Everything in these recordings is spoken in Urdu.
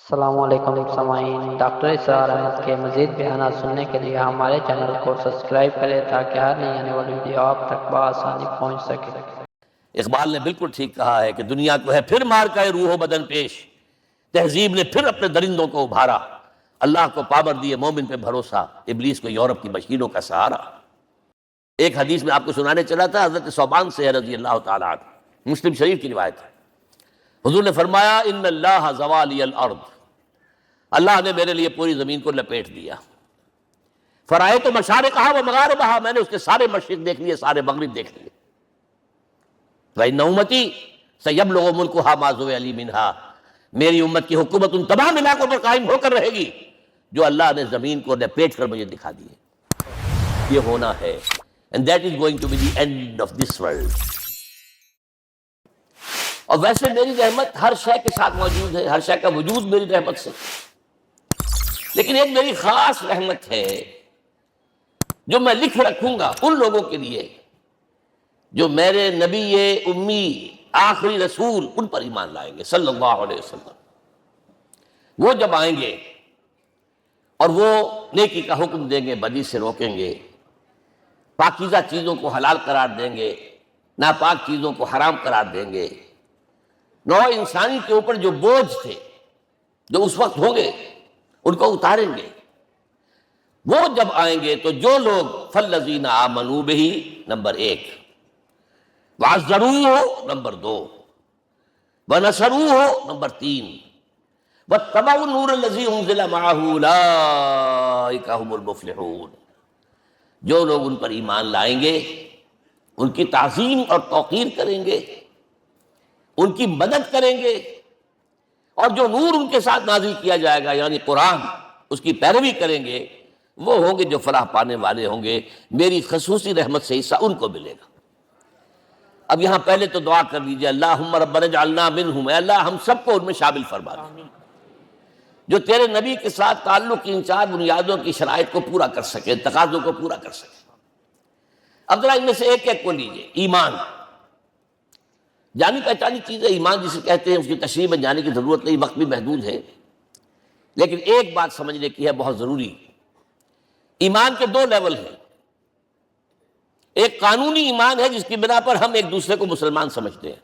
السلام علیکم سامعین، ڈاکٹر اسرار احمد کے مزید بیانات سننے کے لیے ہمارے چینل کو سبسکرائب کریں تاکہ ہر نئی آنے والی ویڈیو آپ تک بآسانی پہنچ سکے۔ اقبال نے بالکل ٹھیک کہا ہے کہ دنیا کو ہے پھر مار کا روح و بدن پیش، تہذیب نے پھر اپنے درندوں کو ابھارا، اللہ کو پاور دیے مومن پہ بھروسہ، ابلیس کو یورپ کی مشینوں کا سہارا۔ ایک حدیث میں آپ کو سنانے چلا تھا، حضرت ثوبان سے رضی اللہ تعالیٰ عنہ، مسلم شریف کی روایت ہے۔ حضور نے فرمایا ان اللہ زوالی الارض، اللہ نے میرے لیے پوری زمین کو لپیٹ دیا۔ فرائے تو مشارقہا و مغاربہا، میں نے اس کے سارے مشرق دیکھ لیے، سارے مغرب دیکھ لیے۔ فإن امتی سیبلغ ملکہا ما زوئ لی منہا، میری امت کی حکومت ان تمام علاقوں پر قائم ہو کر رہے گی جو اللہ نے زمین کو لپیٹ کر مجھے دکھا دیے۔ یہ ہونا ہے، and that is going to be the end of this world۔ اور ویسے میری رحمت ہر شے کے ساتھ موجود ہے، ہر شے کا وجود میری رحمت سے، لیکن ایک میری خاص رحمت ہے جو میں لکھ رکھوں گا ان لوگوں کے لیے جو میرے نبی امی آخری رسول ان پر ایمان لائیں گے صلی اللہ علیہ وسلم۔ وہ جب آئیں گے اور وہ نیکی کا حکم دیں گے، بدی سے روکیں گے، پاکیزہ چیزوں کو حلال قرار دیں گے، ناپاک چیزوں کو حرام قرار دیں گے، نوع انسانی کے اوپر جو بوجھ تھے جو اس وقت ہوں گے ان کو اتاریں گے۔ وہ جب آئیں گے تو جو لوگ فالذین آمنوا بہ نمبر 1، وعزروہ نمبر 2، ونصروہ نمبر 3، واتبعوا النور الذی انزل معہ اولئک ھم المفلحون، جو لوگ ان پر ایمان لائیں گے، ان کی تعظیم اور توقیر کریں گے، ان کی مدد کریں گے، اور جو نور ان کے ساتھ نازل کیا جائے گا یعنی قرآن، اس کی پیروی کریں گے، وہ ہوں گے جو فلاح پانے والے ہوں گے، میری خصوصی رحمت سے حصہ ان کو ملے گا۔ اب یہاں پہلے تو دعا کر لیجئے اللہم ربنا اجعلنا منہم، اے اللہ ہم سب کو ان میں شامل فرما دے جو تیرے نبی کے ساتھ تعلق کی ان 4 بنیادوں کی شرائط کو پورا کر سکے، تقاضوں کو پورا کر سکے۔ اب ذرا ان میں سے ایک ایک کو لیجئے۔ ایمان جانی پہچانی چیز ہے، ایمان جسے کہتے ہیں، اس کی تشریح میں جانے کی ضرورت نہیں، وقت بھی محدود ہے، لیکن ایک بات سمجھنے کی ہے بہت ضروری۔ ایمان کے 2 لیول ہیں، ایک قانونی ایمان ہے جس کی بنا پر ہم ایک دوسرے کو مسلمان سمجھتے ہیں،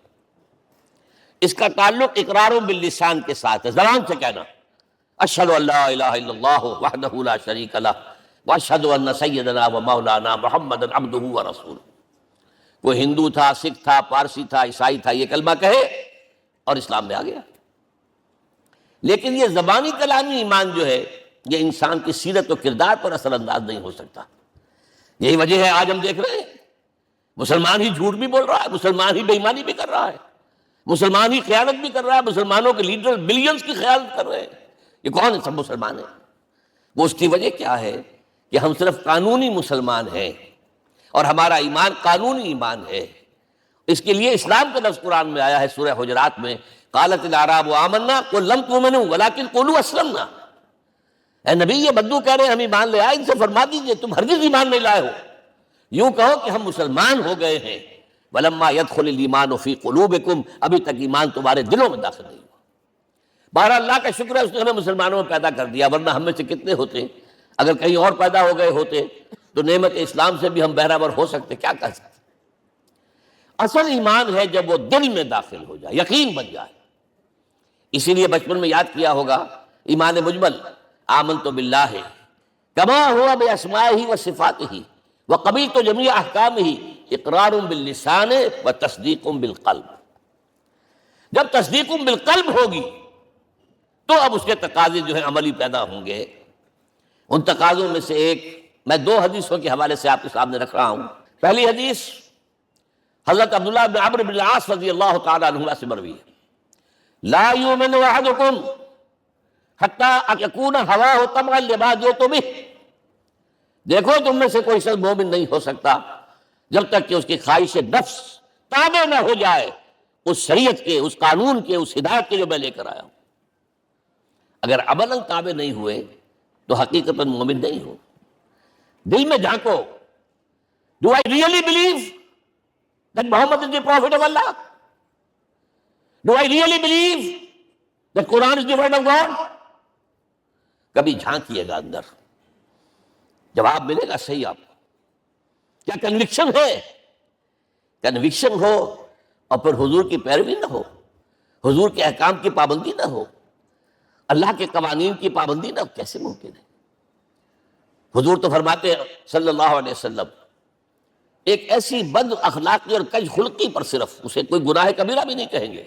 اس کا تعلق اقرار باللسان کے ساتھ ہے، زبان سے کہنا اشہد ان لا الہ الا اللہ وحدہ لا شریک لہ واشہد ان سیدنا و مولانا محمد عبدہ و رسولہ۔ وہ ہندو تھا، سکھ تھا، پارسی تھا، عیسائی تھا، یہ کلمہ کہے اور اسلام میں آ گیا۔ لیکن یہ زبانی کلامی ایمان جو ہے یہ انسان کی سیرت و کردار پر اثر انداز نہیں ہو سکتا۔ یہی وجہ ہے آج ہم دیکھ رہے ہیں مسلمان ہی جھوٹ بھی بول رہا ہے، مسلمان ہی بے ایمانی بھی کر رہا ہے، مسلمان ہی خیانت بھی کر رہا ہے، مسلمانوں کے لیڈر بلینز کی خیانت کر رہے ہیں۔ یہ کون ہے؟ سب مسلمان ہیں۔ وہ اس کی وجہ کیا ہے کہ ہم صرف قانونی مسلمان ہیں اور ہمارا ایمان قانونی ایمان ہے۔ اس کے لیے اسلام کا لفظ قرآن میں آیا ہے سورہ حجرات میں، قالت الاعراب آمنا قل لم تؤمنوا ولکن قولوا اسلمنا۔ اے نبی یہ بدو کہہ رہے ہیں ہم ایمان لے آئے، ان سے فرما دیجئے تم ہرگز ایمان نہیں لائے ہو، یوں کہو کہ ہم مسلمان ہو گئے ہیں۔ ولما يدخل الايمان في قلوبكم، ابھی تک ایمان تمہارے دلوں میں داخل نہیں ہوا۔ بہرحال اللہ کا شکر ہے اس نے ہمیں مسلمانوں میں پیدا کر دیا، ورنہ ہم میں سے کتنے ہوتے اگر کہیں اور پیدا ہو گئے ہوتے تو نعمت اسلام سے بھی ہم بہرہ ہو سکتے، کیا کہہ سکتے۔ اصل ایمان ہے جب وہ دل میں داخل ہو جائے، یقین بن جائے۔ اسی لیے بچپن میں یاد کیا ہوگا ایمان مجمل، آمنت باللہ کما ہوا باسمائہ و صفاتہ وقبلت جمیع احکامہ اقرار باللسان و تصدیق بالقلب۔ جب تصدیق بالقلب ہوگی تو اب اس کے تقاضے جو ہیں عملی پیدا ہوں گے۔ ان تقاضوں میں سے ایک میں 2 حدیثوں کے حوالے سے آپ کے سامنے رکھ رہا ہوں۔ پہلی حدیث حضرت عبداللہ بن عمرو بن العاص رضی اللہ تعالی عنہما سے مروی ہے، لا یؤمن احدکم حتی یکون ہواہ طبعا لما جئت بہ۔ دیکھو تم میں سے کوئی شخص مومن نہیں ہو سکتا جب تک کہ اس کی خواہش نفس تابع نہ ہو جائے اس شریعت کے، اس قانون کے، اس ہدایت کے جو میں لے کر آیا ہوں۔ اگر عملاً تابع نہیں ہوئے تو حقیقتاً مومن نہیں ہو۔ دل میں جھانکو، do I really believe that Muhammad is the prophet of Allah? Do I really believe that Quran is the word of God? کبھی جھانکیے گا اندر، جواب ملے گا صحیح آپ کو۔ کیا کنوکشن ہے؟ کنوکشن ہو اور پھر حضور کی پیروی نہ ہو، حضور کے احکام کی پابندی نہ ہو، اللہ کے قوانین کی پابندی نہ ہو، کیسے ممکن ہے؟ حضور تو فرماتے ہیں صلی اللہ علیہ وسلم، ایک ایسی بد اخلاقی اور کج خلقی پر صرف اسے کوئی گناہ کبیرہ بھی نہیں کہیں گے۔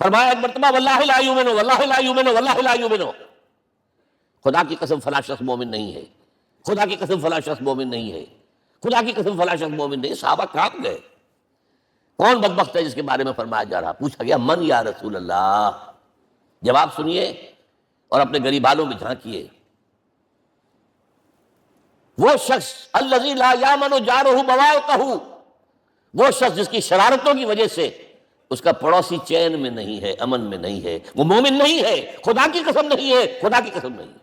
فرمایا ایک مرتبہ واللہ لا یؤمن، واللہ لا یؤمن، واللہ لا یؤمن، خدا کی قسم فلاں شخص مومن نہیں ہے، خدا کی قسم فلاں شخص مومن نہیں ہے، خدا کی قسم فلاں شخص مومن نہیں ہے۔ صحابہ کانپ گئے، کون بدبخت ہے جس کے بارے میں فرمایا جا رہا؟ پوچھا گیا من یا رسول اللہ؟ جواب سنیے اور اپنے غریب حالوں میں جھانکیے۔ وہ شخص الذی لا یامن جارہ بوائقہ، وہ شخص جس کی شرارتوں کی وجہ سے اس کا پڑوسی چین میں نہیں ہے، امن میں نہیں ہے، وہ مومن نہیں ہے، خدا کی قسم نہیں ہے، خدا کی قسم نہیں ہے۔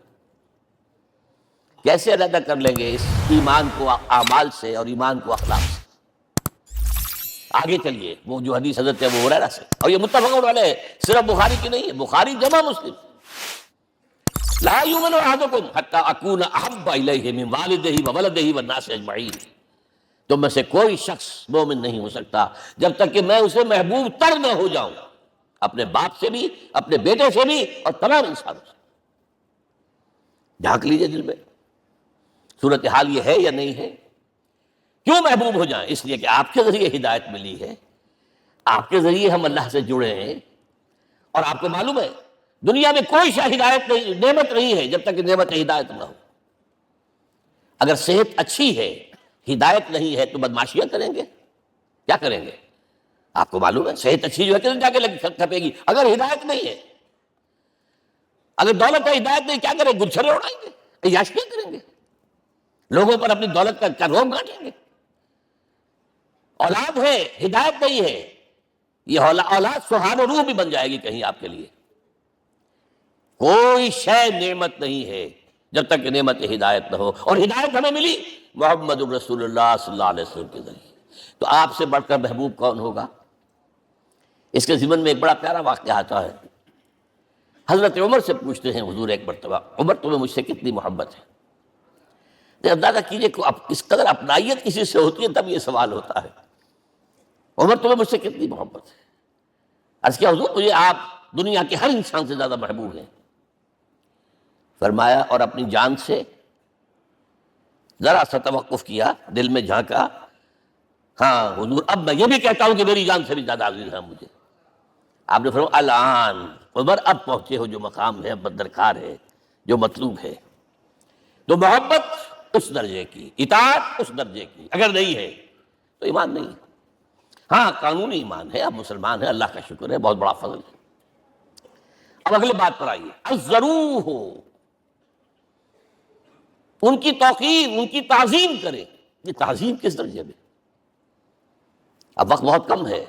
کیسے علیحدہ کر لیں گے اس ایمان کو اعمال سے اور ایمان کو اخلاق سے؟ آگے چلیے، وہ جو حدیث حضرت ابو ہریرہ سے، اور یہ متفق علیہ، صرف بخاری کی نہیں ہے، بخاری جمع مسلم، لا یؤمن احدکم حتی اکون احب الیہ من والدہ وولدہ والناس اجمعین، تم میں سے کوئی شخص مومن نہیں ہو سکتا جب تک کہ میں اسے محبوب تر نہ ہو جاؤں، اپنے باپ سے بھی، اپنے بیٹے سے بھی، اور تمام انسانوں سے۔ جھانک لیجئے دل میں، صورتحال یہ ہے یا نہیں ہے؟ کیوں محبوب ہو جائیں؟ اس لیے کہ آپ کے ذریعے ہدایت ملی ہے، آپ کے ذریعے ہم اللہ سے جڑے ہیں، اور آپ کو معلوم ہے دنیا میں کوئی شاہ ہدایت نہیں، نعمت نہیں ہے جب تک کہ نعمت ہدایت نہ ہو۔ اگر صحت اچھی ہے، ہدایت نہیں ہے، تو بدمعاشیاں کریں گے، کیا کریں گے؟ آپ کو معلوم ہے صحت اچھی جو ہے کدھر جا کے کھپے گی اگر ہدایت نہیں ہے۔ اگر دولت ہے، ہدایت نہیں، کیا کریں گے؟ گلچھرے اڑائیں گے، عیاشیاں کریں گے، لوگوں پر اپنی دولت کا روب گانٹیں گے۔ اولاد ہے، ہدایت نہیں ہے، یہ اولاد سہان و روح بھی بن جائے گی کہیں آپ کے لیے۔ کوئی شے نعمت نہیں ہے جب تک کہ نعمت ہدایت نہ ہو، اور ہدایت ہمیں ملی محمد رسول اللہ صلی اللہ علیہ وسلم کے ذریعے۔ تو آپ سے بڑھ کر محبوب کون ہوگا؟ اس کے ضمن میں ایک بڑا پیارا واقعہ آتا ہے۔ حضرت عمر سے پوچھتے ہیں حضور ایک مرتبہ، عمر تمہیں مجھ سے کتنی محبت ہے؟ اندازہ کیجئے کہ اس قدر اپنائیت کسی سے ہوتی ہے تب یہ سوال ہوتا ہے، عمر تمہیں مجھ سے کتنی محبت ہے؟ عرض کیا حضور مجھے آپ دنیا کے ہر انسان سے زیادہ محبوب ہیں۔ فرمایا اور اپنی جان سے؟ ذرا سا توقف کیا، دل میں جھانکا، ہاں حضور اب میں یہ بھی کہتا ہوں کہ میری جان سے بھی زیادہ عزیز ہے مجھے۔ آپ نے فرمایا الان عمر اب پہنچے ہو جو مقام ہے، درکار ہے، جو مطلوب ہے۔ تو محبت اس درجے کی، اطاعت اس درجے کی، اگر نہیں ہے تو ایمان نہیں ہے۔ ہاں قانونی ایمان ہے، اب مسلمان ہے، اللہ کا شکر ہے، بہت بڑا فضل ہے۔ اب اگلی بات پر آئیے، الضروح، ان کی توقیر، ان کی تعظیم کرے۔ یہ تعظیم کس درجے میں؟ اب وقت بہت کم ہے،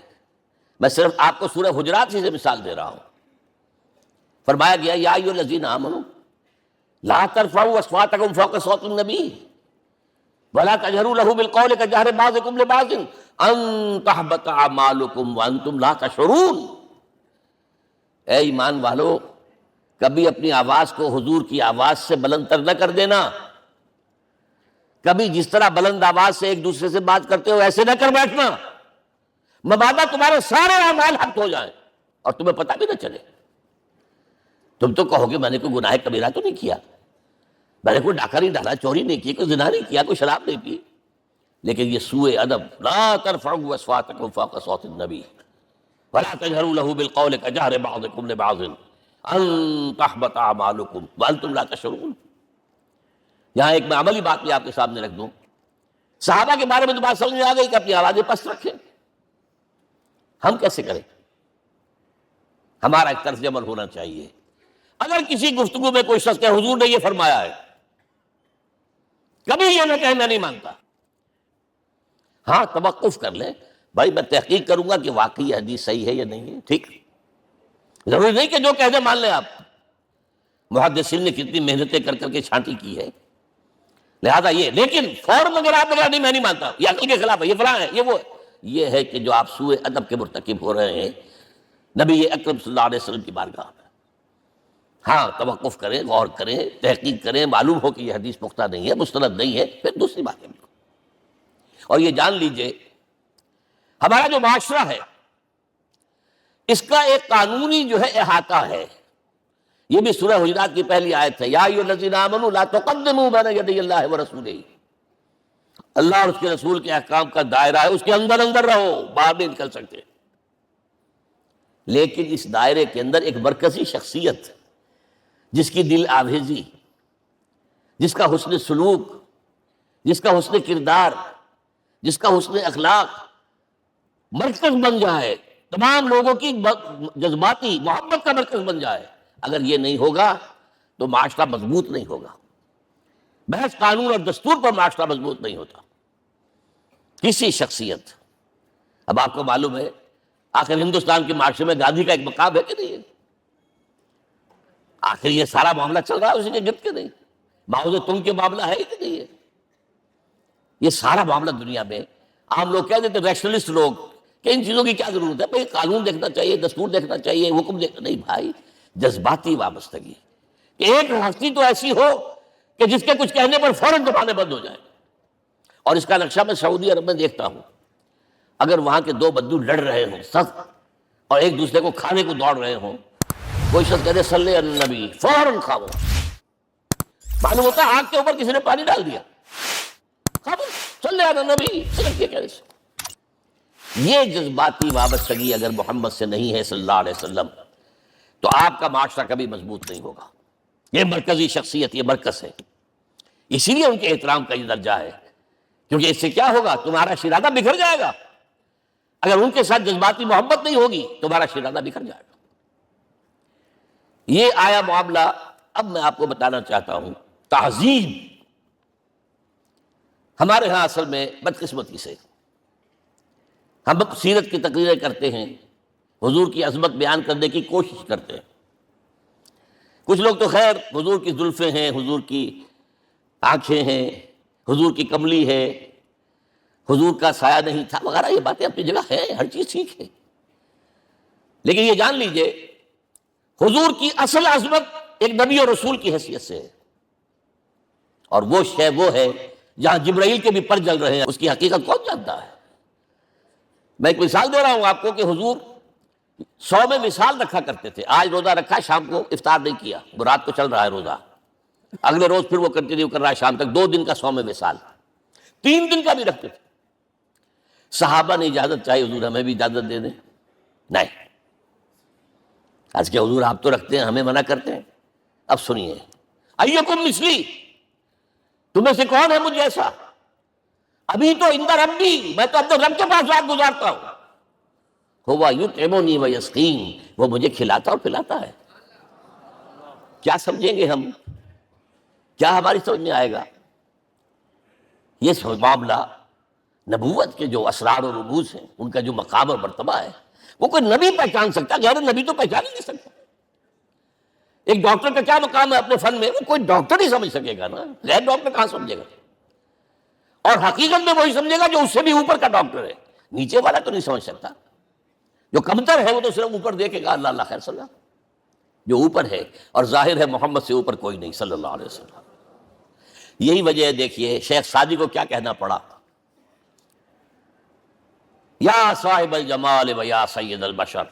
میں صرف آپ کو سورہ حجرات سے مثال دے رہا ہوں۔ فرمایا گیا یا ایھا الذین آمنوا لا ترفعوا اصواتکم فوق صوت النبی ولا تجہروا لہ بالقول کجہر بعضکم لبعض ان تحبط اعمالکم وانتم لا تشعرون۔ اے ایمان والو، کبھی اپنی آواز کو حضور کی آواز سے بلند تر نہ کر دینا، کبھی جس طرح بلند آواز سے ایک دوسرے سے بات کرتے ہو ایسے نہ کر بیٹھنا، مبادا تمہارے سارے اعمال حق ہو جائیں اور تمہیں پتہ بھی نہ چلے۔ تم تو کہو گے میں نے کوئی گناہ کبیرہ تو نہیں کیا، میں نے کوئی ڈاکہ نہیں ڈالا، چوری نہیں کی، کوئی زنا نہیں کیا، کوئی شراب نہیں پی، لیکن یہ سوء ادب، لا ترفعوا اصواتکم فوق صوت النبی ولا تجہروا لہ بالقول کجہر بعضکم لبعض ان تحبط اعمالکم وانتم لا تشعرون۔ یہاں ایک میں عملی بات بھی آپ کے سامنے رکھ دوں، صحابہ کے بارے میں تو بات سمجھ میں آ گئی کہ اپنی آوازیں پست رکھیں، ہم کیسے کریں؟ ہمارا ایک طرز عمل ہونا چاہیے۔ اگر کسی گفتگو میں کوئی شخص کہ حضور نے یہ فرمایا ہے، کبھی یہ نہ کہے میں نہیں مانتا، ہاں توقف کر لیں، بھائی میں تحقیق کروں گا کہ واقعی یہ حدیث صحیح ہے یا نہیں ہے، ٹھیک، ضروری نہیں کہ جو کہہ دیں مان لیں آپ۔ محدثین نے کتنی محنتیں کر کر کے چھانٹی کی ہے، لہذا یہ، لیکن فوراً اگر آپ نے نہیں میں نہیں مانتا، یہ عقل کے خلاف ہے، یہ فلاں ہے، یہ وہ، یہ ہے کہ جو آپ سوء ادب کے مرتکب ہو رہے ہیں نبی اکرم صلی اللہ علیہ وسلم کی بارگاہ میں۔ ہاں توقف کریں، غور کریں، تحقیق کریں، معلوم ہو کہ یہ حدیث پختہ نہیں ہے، مستند نہیں ہے، پھر دوسری بات ہے۔ اور یہ جان لیجئے ہمارا جو معاشرہ ہے اس کا ایک قانونی جو ہے احاطہ ہے۔ یہ بھی سورہ حجرات کی پہلی آیت ہے، یا ایھا الذین آمنوا لا تقدموا بین یدی اللہ ورسولہ۔ اللہ اور اس کے رسول کے احکام کا دائرہ ہے، اس کے اندر اندر رہو، باہر نہیں نکل سکتے۔ لیکن اس دائرے کے اندر ایک مرکزی شخصیت جس کی دل آویزی، جس کا حسن سلوک، جس کا حسن کردار، جس کا حسن اخلاق مرکز بن جائے، تمام لوگوں کی جذباتی محبت کا مرکز بن جائے، اگر یہ نہیں ہوگا تو معاشرہ مضبوط نہیں ہوگا۔ بحث قانون اور دستور پر معاشرہ مضبوط نہیں ہوتا۔ کسی شخصیت، اب آپ کو معلوم ہے آخر ہندوستان کے معاشرے میں گاندھی کا ایک مقام ہے کہ نہیں ہے؟ آخر یہ سارا معاملہ چل رہا ہے اسی کے گرد کے نہیں؟ ماؤ تنگ کے معاملہ ہے کہ نہیں ہے؟ یہ سارا معاملہ دنیا میں عام لوگ کہہ دیتے، ریشنلسٹ لوگ، کہ ان چیزوں کی کیا ضرورت ہے؟ بھائی قانون دیکھنا چاہیے، دستور دیکھنا چاہیے، حکم دیکھنا نہیں بھائی، جذباتی وابستگی کہ ایک ہستی تو ایسی ہو کہ جس کے کچھ کہنے پر فوراً زبانیں بند ہو جائیں۔ اور اس کا نقشہ میں سعودی عرب میں دیکھتا ہوں، اگر وہاں کے دو بدو لڑ رہے ہوں سخت اور ایک دوسرے کو کھانے کو دوڑ رہے ہوں، کوئی شخص کہتے صلی علی النبی، فوراً کھاؤ۔ معلوم ہوتا ہے آگ کے اوپر کسی نے پانی ڈال دیا، خاموش، صلی علی النبی، سلک کہنے سے۔ یہ جذباتی وابستگی اگر محمد سے نہیں ہے صلی اللہ علیہ وسلم تو آپ کا معاشرہ کبھی مضبوط نہیں ہوگا۔ یہ مرکزی شخصیت، یہ مرکز ہے، اسی لیے ان کے احترام کا یہ درجہ ہے، کیونکہ اس سے کیا ہوگا؟ تمہارا شیرازہ بکھر جائے گا۔ اگر ان کے ساتھ جذباتی محبت نہیں ہوگی تمہارا شیرازہ بکھر جائے گا۔ یہ آیا معاملہ۔ اب میں آپ کو بتانا چاہتا ہوں تعظیم ہمارے ہاں اصل میں بدقسمتی سے ہم سیرت کی تقریریں کرتے ہیں، حضور کی عظمت بیان کرنے کی کوشش کرتے ہیں۔ کچھ لوگ تو خیر حضور کی زلفیں ہیں، حضور کی آنکھیں ہیں، حضور کی کملی ہے، حضور کا سایہ نہیں تھا وغیرہ، یہ باتیں اپنی جگہ ہیں، ہر چیز ٹھیک ہے، لیکن یہ جان لیجئے حضور کی اصل عظمت ایک نبی اور رسول کی حیثیت سے ہے، اور وہ شے وہ ہے جہاں جبرائیل کے بھی پر جل رہے ہیں، اس کی حقیقت کون جانتا ہے؟ میں ایک مثال دے رہا ہوں آپ کو کہ حضور 100 میں مثال رکھا کرتے تھے۔ آج روزہ رکھا، شام کو افطار نہیں کیا، رات کو چل رہا ہے روزہ، اگلے روز پھر وہ کنٹینیو کر رہا ہے شام تک، 2 دن کا 100 میں مثال، 3 دن کا بھی رکھتے تھے۔ صحابہ نے اجازت چاہی، حضور ہمیں بھی اجازت دے دیں، نہیں، آج کے حضور آپ تو رکھتے ہیں، ہمیں منع کرتے ہیں۔ اب سنیے، ایکم مثلی، تمہیں سے کون ہے مجھ جیسا؟ ابھی تو اندر ربی، میں تو اپنے رب کے پاس رات گزارتا ہوں، ہوا یطعمنی ویسقین، وہ مجھے کھلاتا اور پلاتا ہے۔ کیا سمجھیں گے ہم؟ کیا ہماری سمجھ میں آئے گا؟ یہ معاملہ نبوت کے جو اسرار اور رموز ہیں، ان کا جو مقام اور مرتبہ ہے، وہ کوئی نبی پہچان سکتا، غیر نبی تو پہچان ہی نہیں سکتا۔ ایک ڈاکٹر کا کیا مقام ہے اپنے فن میں؟ وہ کوئی ڈاکٹر ہی سمجھ سکے گا نا، غیر ڈاکٹر کہاں سمجھے گا؟ اور حقیقت میں وہی سمجھے گا جو اس سے بھی اوپر کا ڈاکٹر ہے، نیچے والا تو نہیں سمجھ سکتا۔ جو کمتر ہے وہ تو صرف اوپر دیکھے گا، اللہ اللہ خیر صلی اللہ، جو اوپر ہے اور ظاہر ہے محمد سے اوپر کوئی نہیں صلی اللہ علیہ وسلم۔ یہی وجہ ہے، دیکھیے شیخ سعدی کو کیا کہنا پڑا، یا صاحب الجمال و یا سید البشر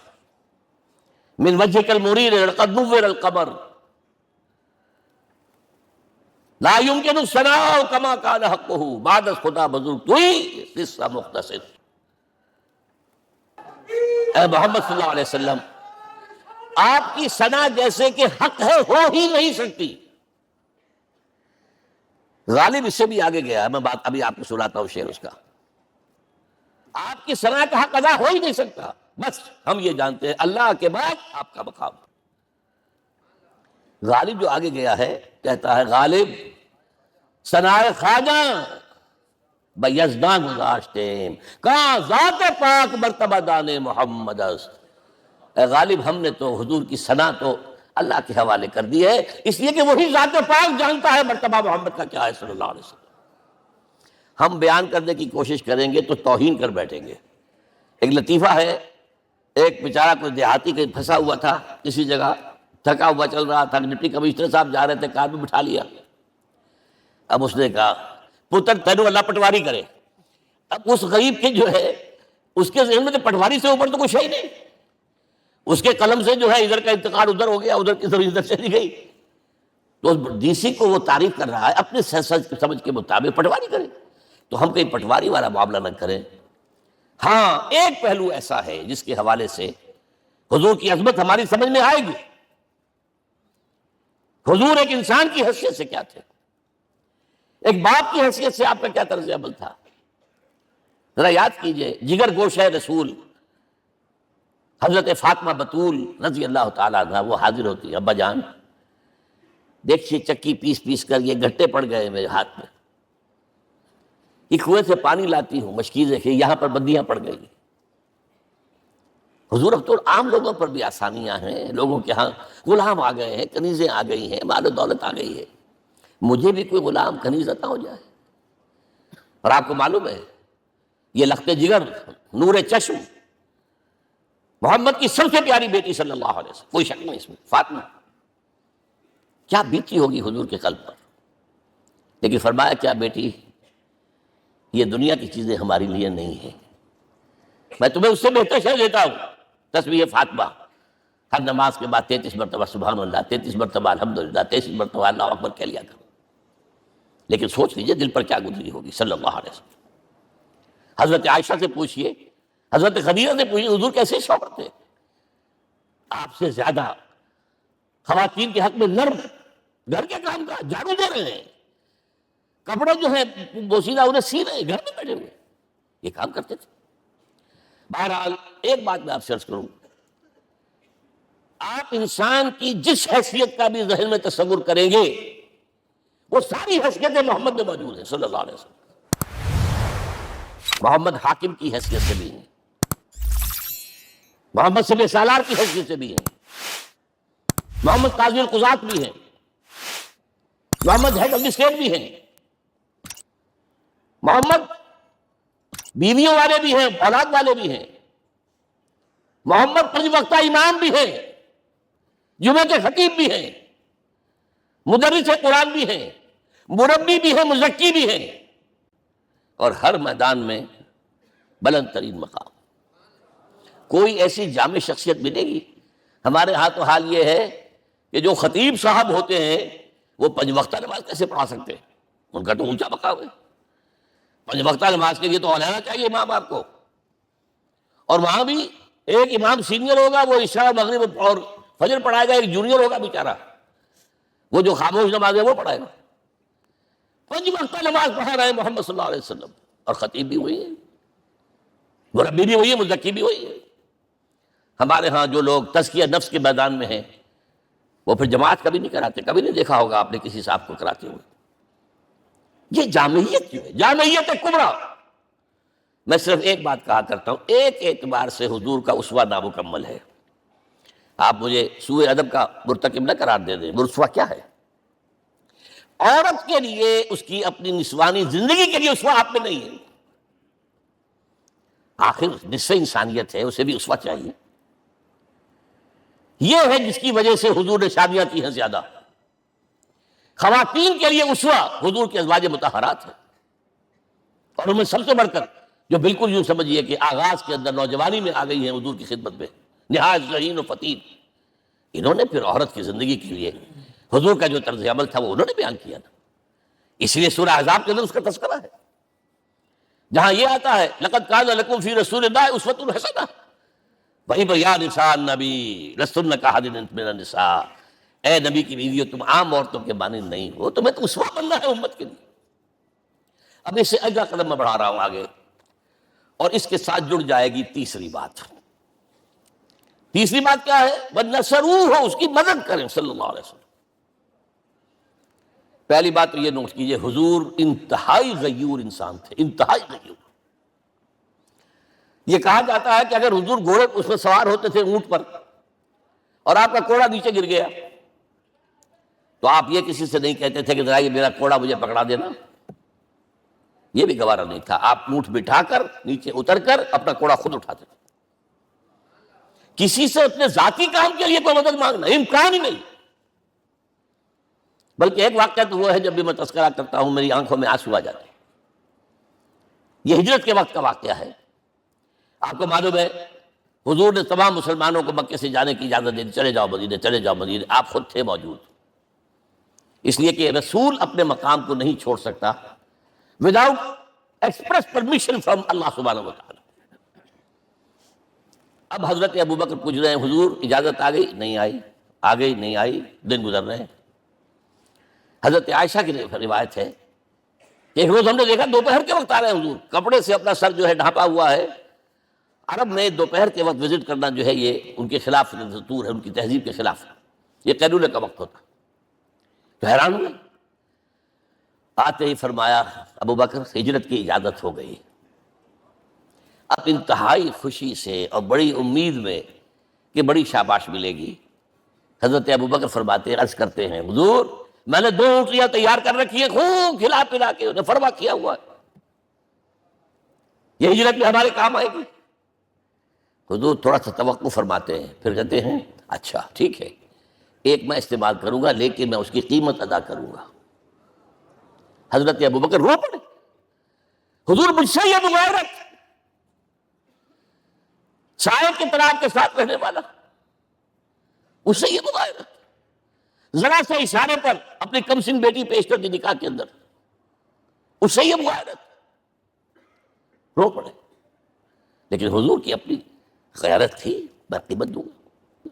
من وجهك المریر لقد نور القمر لا يمكن الثناء كما كان حقه بعد خدا بزرگ توئی قصہ مختصر۔ اے محمد صلی اللہ علیہ وسلم، آپ کی ثنا جیسے کہ حق ہے ہو ہی نہیں سکتی۔ غالب اس سے بھی آگے گیا ہے، میں بات ابھی آپ کو سناتا ہوں شعر اس کا۔ آپ کی ثنا کا حق ادا ہو ہی نہیں سکتا، بس ہم یہ جانتے ہیں اللہ کے بعد آپ کا مقام۔ غالب جو آگے گیا ہے کہتا ہے، غالب ثنائے خواجہ بیزداں گذاشتیم، کہاں ذات پاک مرتبہ دان محمد است۔ اے غالب ہم نے تو حضور کی ثنا تو اللہ کے حوالے کر دی ہے، اس لیے کہ وہی ذات پاک جانتا ہے مرتبہ محمد کا کیا ہے صلی اللہ علیہ وسلم۔ ہم بیان کرنے کی کوشش کریں گے تو توہین کر بیٹھیں گے۔ ایک لطیفہ ہے، ایک بیچارہ کوئی دیہاتی کہیں پھنسا ہوا تھا کسی جگہ، تھکا ہوا چل رہا تھا، ڈپٹی کمشنر صاحب جا رہے تھے، کار میں بٹھا لیا۔ اب اس نے کہا پتر تینو اللہ پٹواری کرے۔ اب اس غریب کے جو ہے اس کے ذہن میں تو پٹواری سے اوپر تو کچھ ہے ہی نہیں، اس کے قلم سے جو ہے ادھر کا انتقال ادھر ہو گیا، ادھر کی زمین ادھر چلی گئی۔ تو ڈی سی کو وہ تعریف کر رہا ہے اپنے سمجھ کے مطابق، پٹواری کرے۔ تو ہم کہیں پٹواری والا معاملہ نہ کریں۔ ہاں ایک پہلو ایسا ہے جس کے حوالے سے حضور کی عظمت ہماری سمجھ میں آئے گی۔ حضور ایک انسان کی حیثیت سے کیا تھے، ایک باپ کی حیثیت سے آپ کا کیا طرز عمل تھا۔ ذرا یاد کیجئے، جگر گوشہ رسول حضرت فاطمہ بطول رضی اللہ تعالیٰ عنہ، وہ حاضر ہوتی ہے، ابا جان دیکھیے چکی پیس پیس کر یہ گھٹے پڑ گئے میرے ہاتھ میں، یہ کنویں سے پانی لاتی ہوں، مشکیزیں کہ یہاں پر بندیاں پڑ گئی۔ حضور اب تو عام لوگوں پر بھی آسانیاں ہیں، لوگوں کے ہاں غلام آ گئے ہیں، کنیزیں آ گئی ہیں، مال و دولت آ گئی ہے، مجھے بھی کوئی غلام کنیز عطا ہو جائے۔ اور آپ کو معلوم ہے یہ لخت جگر نور چشم محمد کی سب سے پیاری بیٹی صلی اللہ علیہ وسلم، کوئی شک نہیں اس میں، فاطمہ، کیا بیتی ہوگی حضور کے قلب پر۔ لیکن فرمایا کیا بیٹی، یہ دنیا کی چیزیں ہمارے لیے نہیں ہیں، میں تمہیں اس سے بہتر شے دیتا ہوں، تسبیح فاطمہ ہر نماز کے بعد 33 مرتبہ سبحان اللہ، 33 مرتبہ الحمدللہ، 33 مرتبہ اللہ اکبر کہہ لیا کرو۔ لیکن سوچ لیجئے دل پر کیا گزری ہوگی صلی اللہ علیہ وسلم۔ حضرت عائشہ سے پوچھئے، حضرت خدیجہ سے پوچھئے، حضور کیسے شوہر تھے، آپ سے زیادہ خواتین کے حق میں نرم، گھر کے کام کا جھاڑو دے رہے ہیں، کپڑے جو ہیں بوسیدہ انہیں سی رہے ہیں، گھر میں بیٹھے ہوئے یہ کام کرتے تھے۔ بہرحال ایک بات میں آپ سے عرض کروں، آپ انسان کی جس حیثیت کا بھی ذہن میں تصور کریں گے وہ ساری حیثیتیں محمد میں موجود ہیں صلی اللہ علیہ وسلم۔ محمد حاکم کی حیثیت سے بھی ہیں، محمد سب سالار کی حیثیت سے بھی ہیں، محمد قاضی القضات بھی ہیں، محمد ہیڈ آف دی اسٹیٹ بھی ہیں، محمد بیویوں والے بھی ہیں، اولاد والے بھی ہیں، محمد 5 وقتہ امام بھی ہیں، جمعہ کے خطیب بھی ہیں، مدرس قرآن بھی ہیں، مربی بھی ہیں، مزکی بھی ہیں، اور ہر میدان میں بلند ترین مقام۔ کوئی ایسی جامع شخصیت ملے گی؟ ہمارے ہاں تو حال یہ ہے کہ جو خطیب صاحب ہوتے ہیں وہ 5 وقتہ نماز کیسے پڑھا سکتے ہیں، ان کا تو اونچا مقام ہے۔ 5 وقتہ نماز کے لیے تو ہونا چاہیے امام آپ کو، اور وہاں بھی ایک امام سینئر ہوگا، وہ عشاء مغرب اور فجر پڑھائے گا، ایک جونیئر ہوگا بیچارہ، وہ جو خاموش نماز ہے وہ پڑھائے گا۔ 5 وقتہ نماز پڑھا رہے ہیں محمد صلی اللہ علیہ وسلم، اور خطیب بھی وہی ہے، مربی بھی وہی ہے، مزکی بھی وہی ہے۔ ہمارے ہاں جو لوگ تزکیہ نفس کے میدان میں ہیں وہ پھر جماعت کبھی نہیں کراتے، کبھی نہیں دیکھا ہوگا آپ نے کسی صاحب کو کراتے ہوئے۔ یہ جامعیت کیوں ہے؟ جامعیت کبریٰ۔ میں صرف ایک بات کہا کرتا ہوں، ایک اعتبار سے حضور کا اسوہ نامکمل ہے۔ آپ مجھے سوء ادب کا مرتکب نہ قرار دے دیں، اسوہ کیا ہے؟ عورت کے لیے اس کی اپنی نسوانی زندگی کے لیے اسوہ آپ میں نہیں ہے۔ آخر نصف انسانیت ہے، اسے بھی اسوہ چاہیے۔ یہ ہے جس کی وجہ سے حضور نے شادیاں کی ہیں زیادہ۔ خواتین کے لیے اسوہ حضور کے ازواج مطہرات ہیں، اور ان میں سب سے بڑھ کر جو بالکل یوں سمجھیے کہ آغاز کے اندر نوجوانی میں آ گئی ہیں حضور کی خدمت میں، نہایت ذہین و فتین، انہوں نے پھر عورت کی زندگی کے لیے حضور کا جو طرز عمل تھا وہ انہوں نے بیان کیا نا۔ اس لیے سورہ احزاب کے اندر اس کا تذکرہ ہے، جہاں یہ آتا ہے لقد کان لکم فی رسول اللہ اسوۃ حسنہ، وہیں پر یا نساء النبی لستن کاحد من النساء، اے نبی کی بیویوں تم عام عورتوں کے مانند نہیں ہو، تمہیں تو اسوہ بننا ہے امت کے لیے۔ اب اس سے اگلا قدم میں بڑھا رہا ہوں آگے، اور اس کے ساتھ جڑ جائے گی تیسری بات۔ تیسری بات کیا ہے؟ وَنَصَرُوهُ، اس کی مدد کریں صلی اللہ علیہ وسلم۔ پہلی بات تو یہ نوٹ کیجئے، حضور انتہائی غیور انسان تھے، انتہائی غیور۔ یہ کہا جاتا ہے کہ اگر حضور گھوڑے اس میں سوار ہوتے تھے اونٹ پر، اور آپ کا کوڑا نیچے گر گیا تو آپ یہ کسی سے نہیں کہتے تھے کہ ذرا یہ میرا کوڑا مجھے پکڑا دینا، یہ بھی گوارا نہیں تھا، آپ اونٹ بٹھا کر نیچے اتر کر اپنا کوڑا خود اٹھاتے تھے۔ کسی سے اپنے ذاتی کام کے لیے کوئی مدد مانگنا امکان ہی نہیں۔ بلکہ ایک واقعہ تو وہ ہے جب بھی میں تذکرہ کرتا ہوں میری آنکھوں میں آنسو آ جاتے ہیں۔ یہ ہجرت کے وقت کا واقعہ ہے۔ آپ کو معلوم ہے حضور نے تمام مسلمانوں کو مکے سے جانے کی اجازت دے دی، چلے جاؤ مدینے، چلے جاؤ مدینے، آپ خود تھے موجود، اس لیے کہ رسول اپنے مقام کو نہیں چھوڑ سکتا وداؤٹ ایکسپریس پرمیشن فرام اللہ سبحانہ و تعالی۔ اب حضرت ابوبکر پوچھ رہے ہیں حضور اجازت آ گئی؟ نہیں آئی، آ گئی نہیں آئی، دن گزر رہے ہیں۔ حضرت عائشہ کی روایت ہے کہ ایک روز ہم نے دیکھا دوپہر کے وقت آ رہے ہیں حضور، کپڑے سے اپنا سر جو ہے ڈھانپا ہوا ہے۔ عرب میں دوپہر کے وقت وزٹ کرنا جو ہے یہ ان کے خلاف دستور ہے، ان کی تہذیب کے خلاف ہے، یہ قیلولے کا وقت ہوتا۔ تو حیران ہوئے، آتے ہی فرمایا ابوبکر ہجرت کی اجازت ہو گئی۔ اب انتہائی خوشی سے اور بڑی امید میں کہ بڑی شاباش ملے گی، حضرت ابوبکر فرماتے عرض کرتے ہیں حضور میں نے 2 اونٹیاں تیار کر رکھی ہیں، خوب کھلا پلا کے انہیں فرما کیا ہوا ہے، یہ ہجرت میں ہمارے کام آئے گی۔ حضور تھوڑا سا توقع فرماتے ہیں، پھر کہتے ہیں اچھا ٹھیک ہے، ایک میں استعمال کروں گا لیکن میں اس کی قیمت ادا کروں گا۔ حضرت ابوبکر رو پڑے، حضور مجھ سے یہ مغایرت، سائے کے طرح کے ساتھ رہنے والا، اس سے یہ مغایرت، ذرا سے اشارے پر اپنی کمسن بیٹی پیش کر دی نکاح کے اندر، اس سے یہ مغایرت، رو پڑے۔ لیکن حضور کی اپنی غیرت تھی، میں قیمت دوں گا۔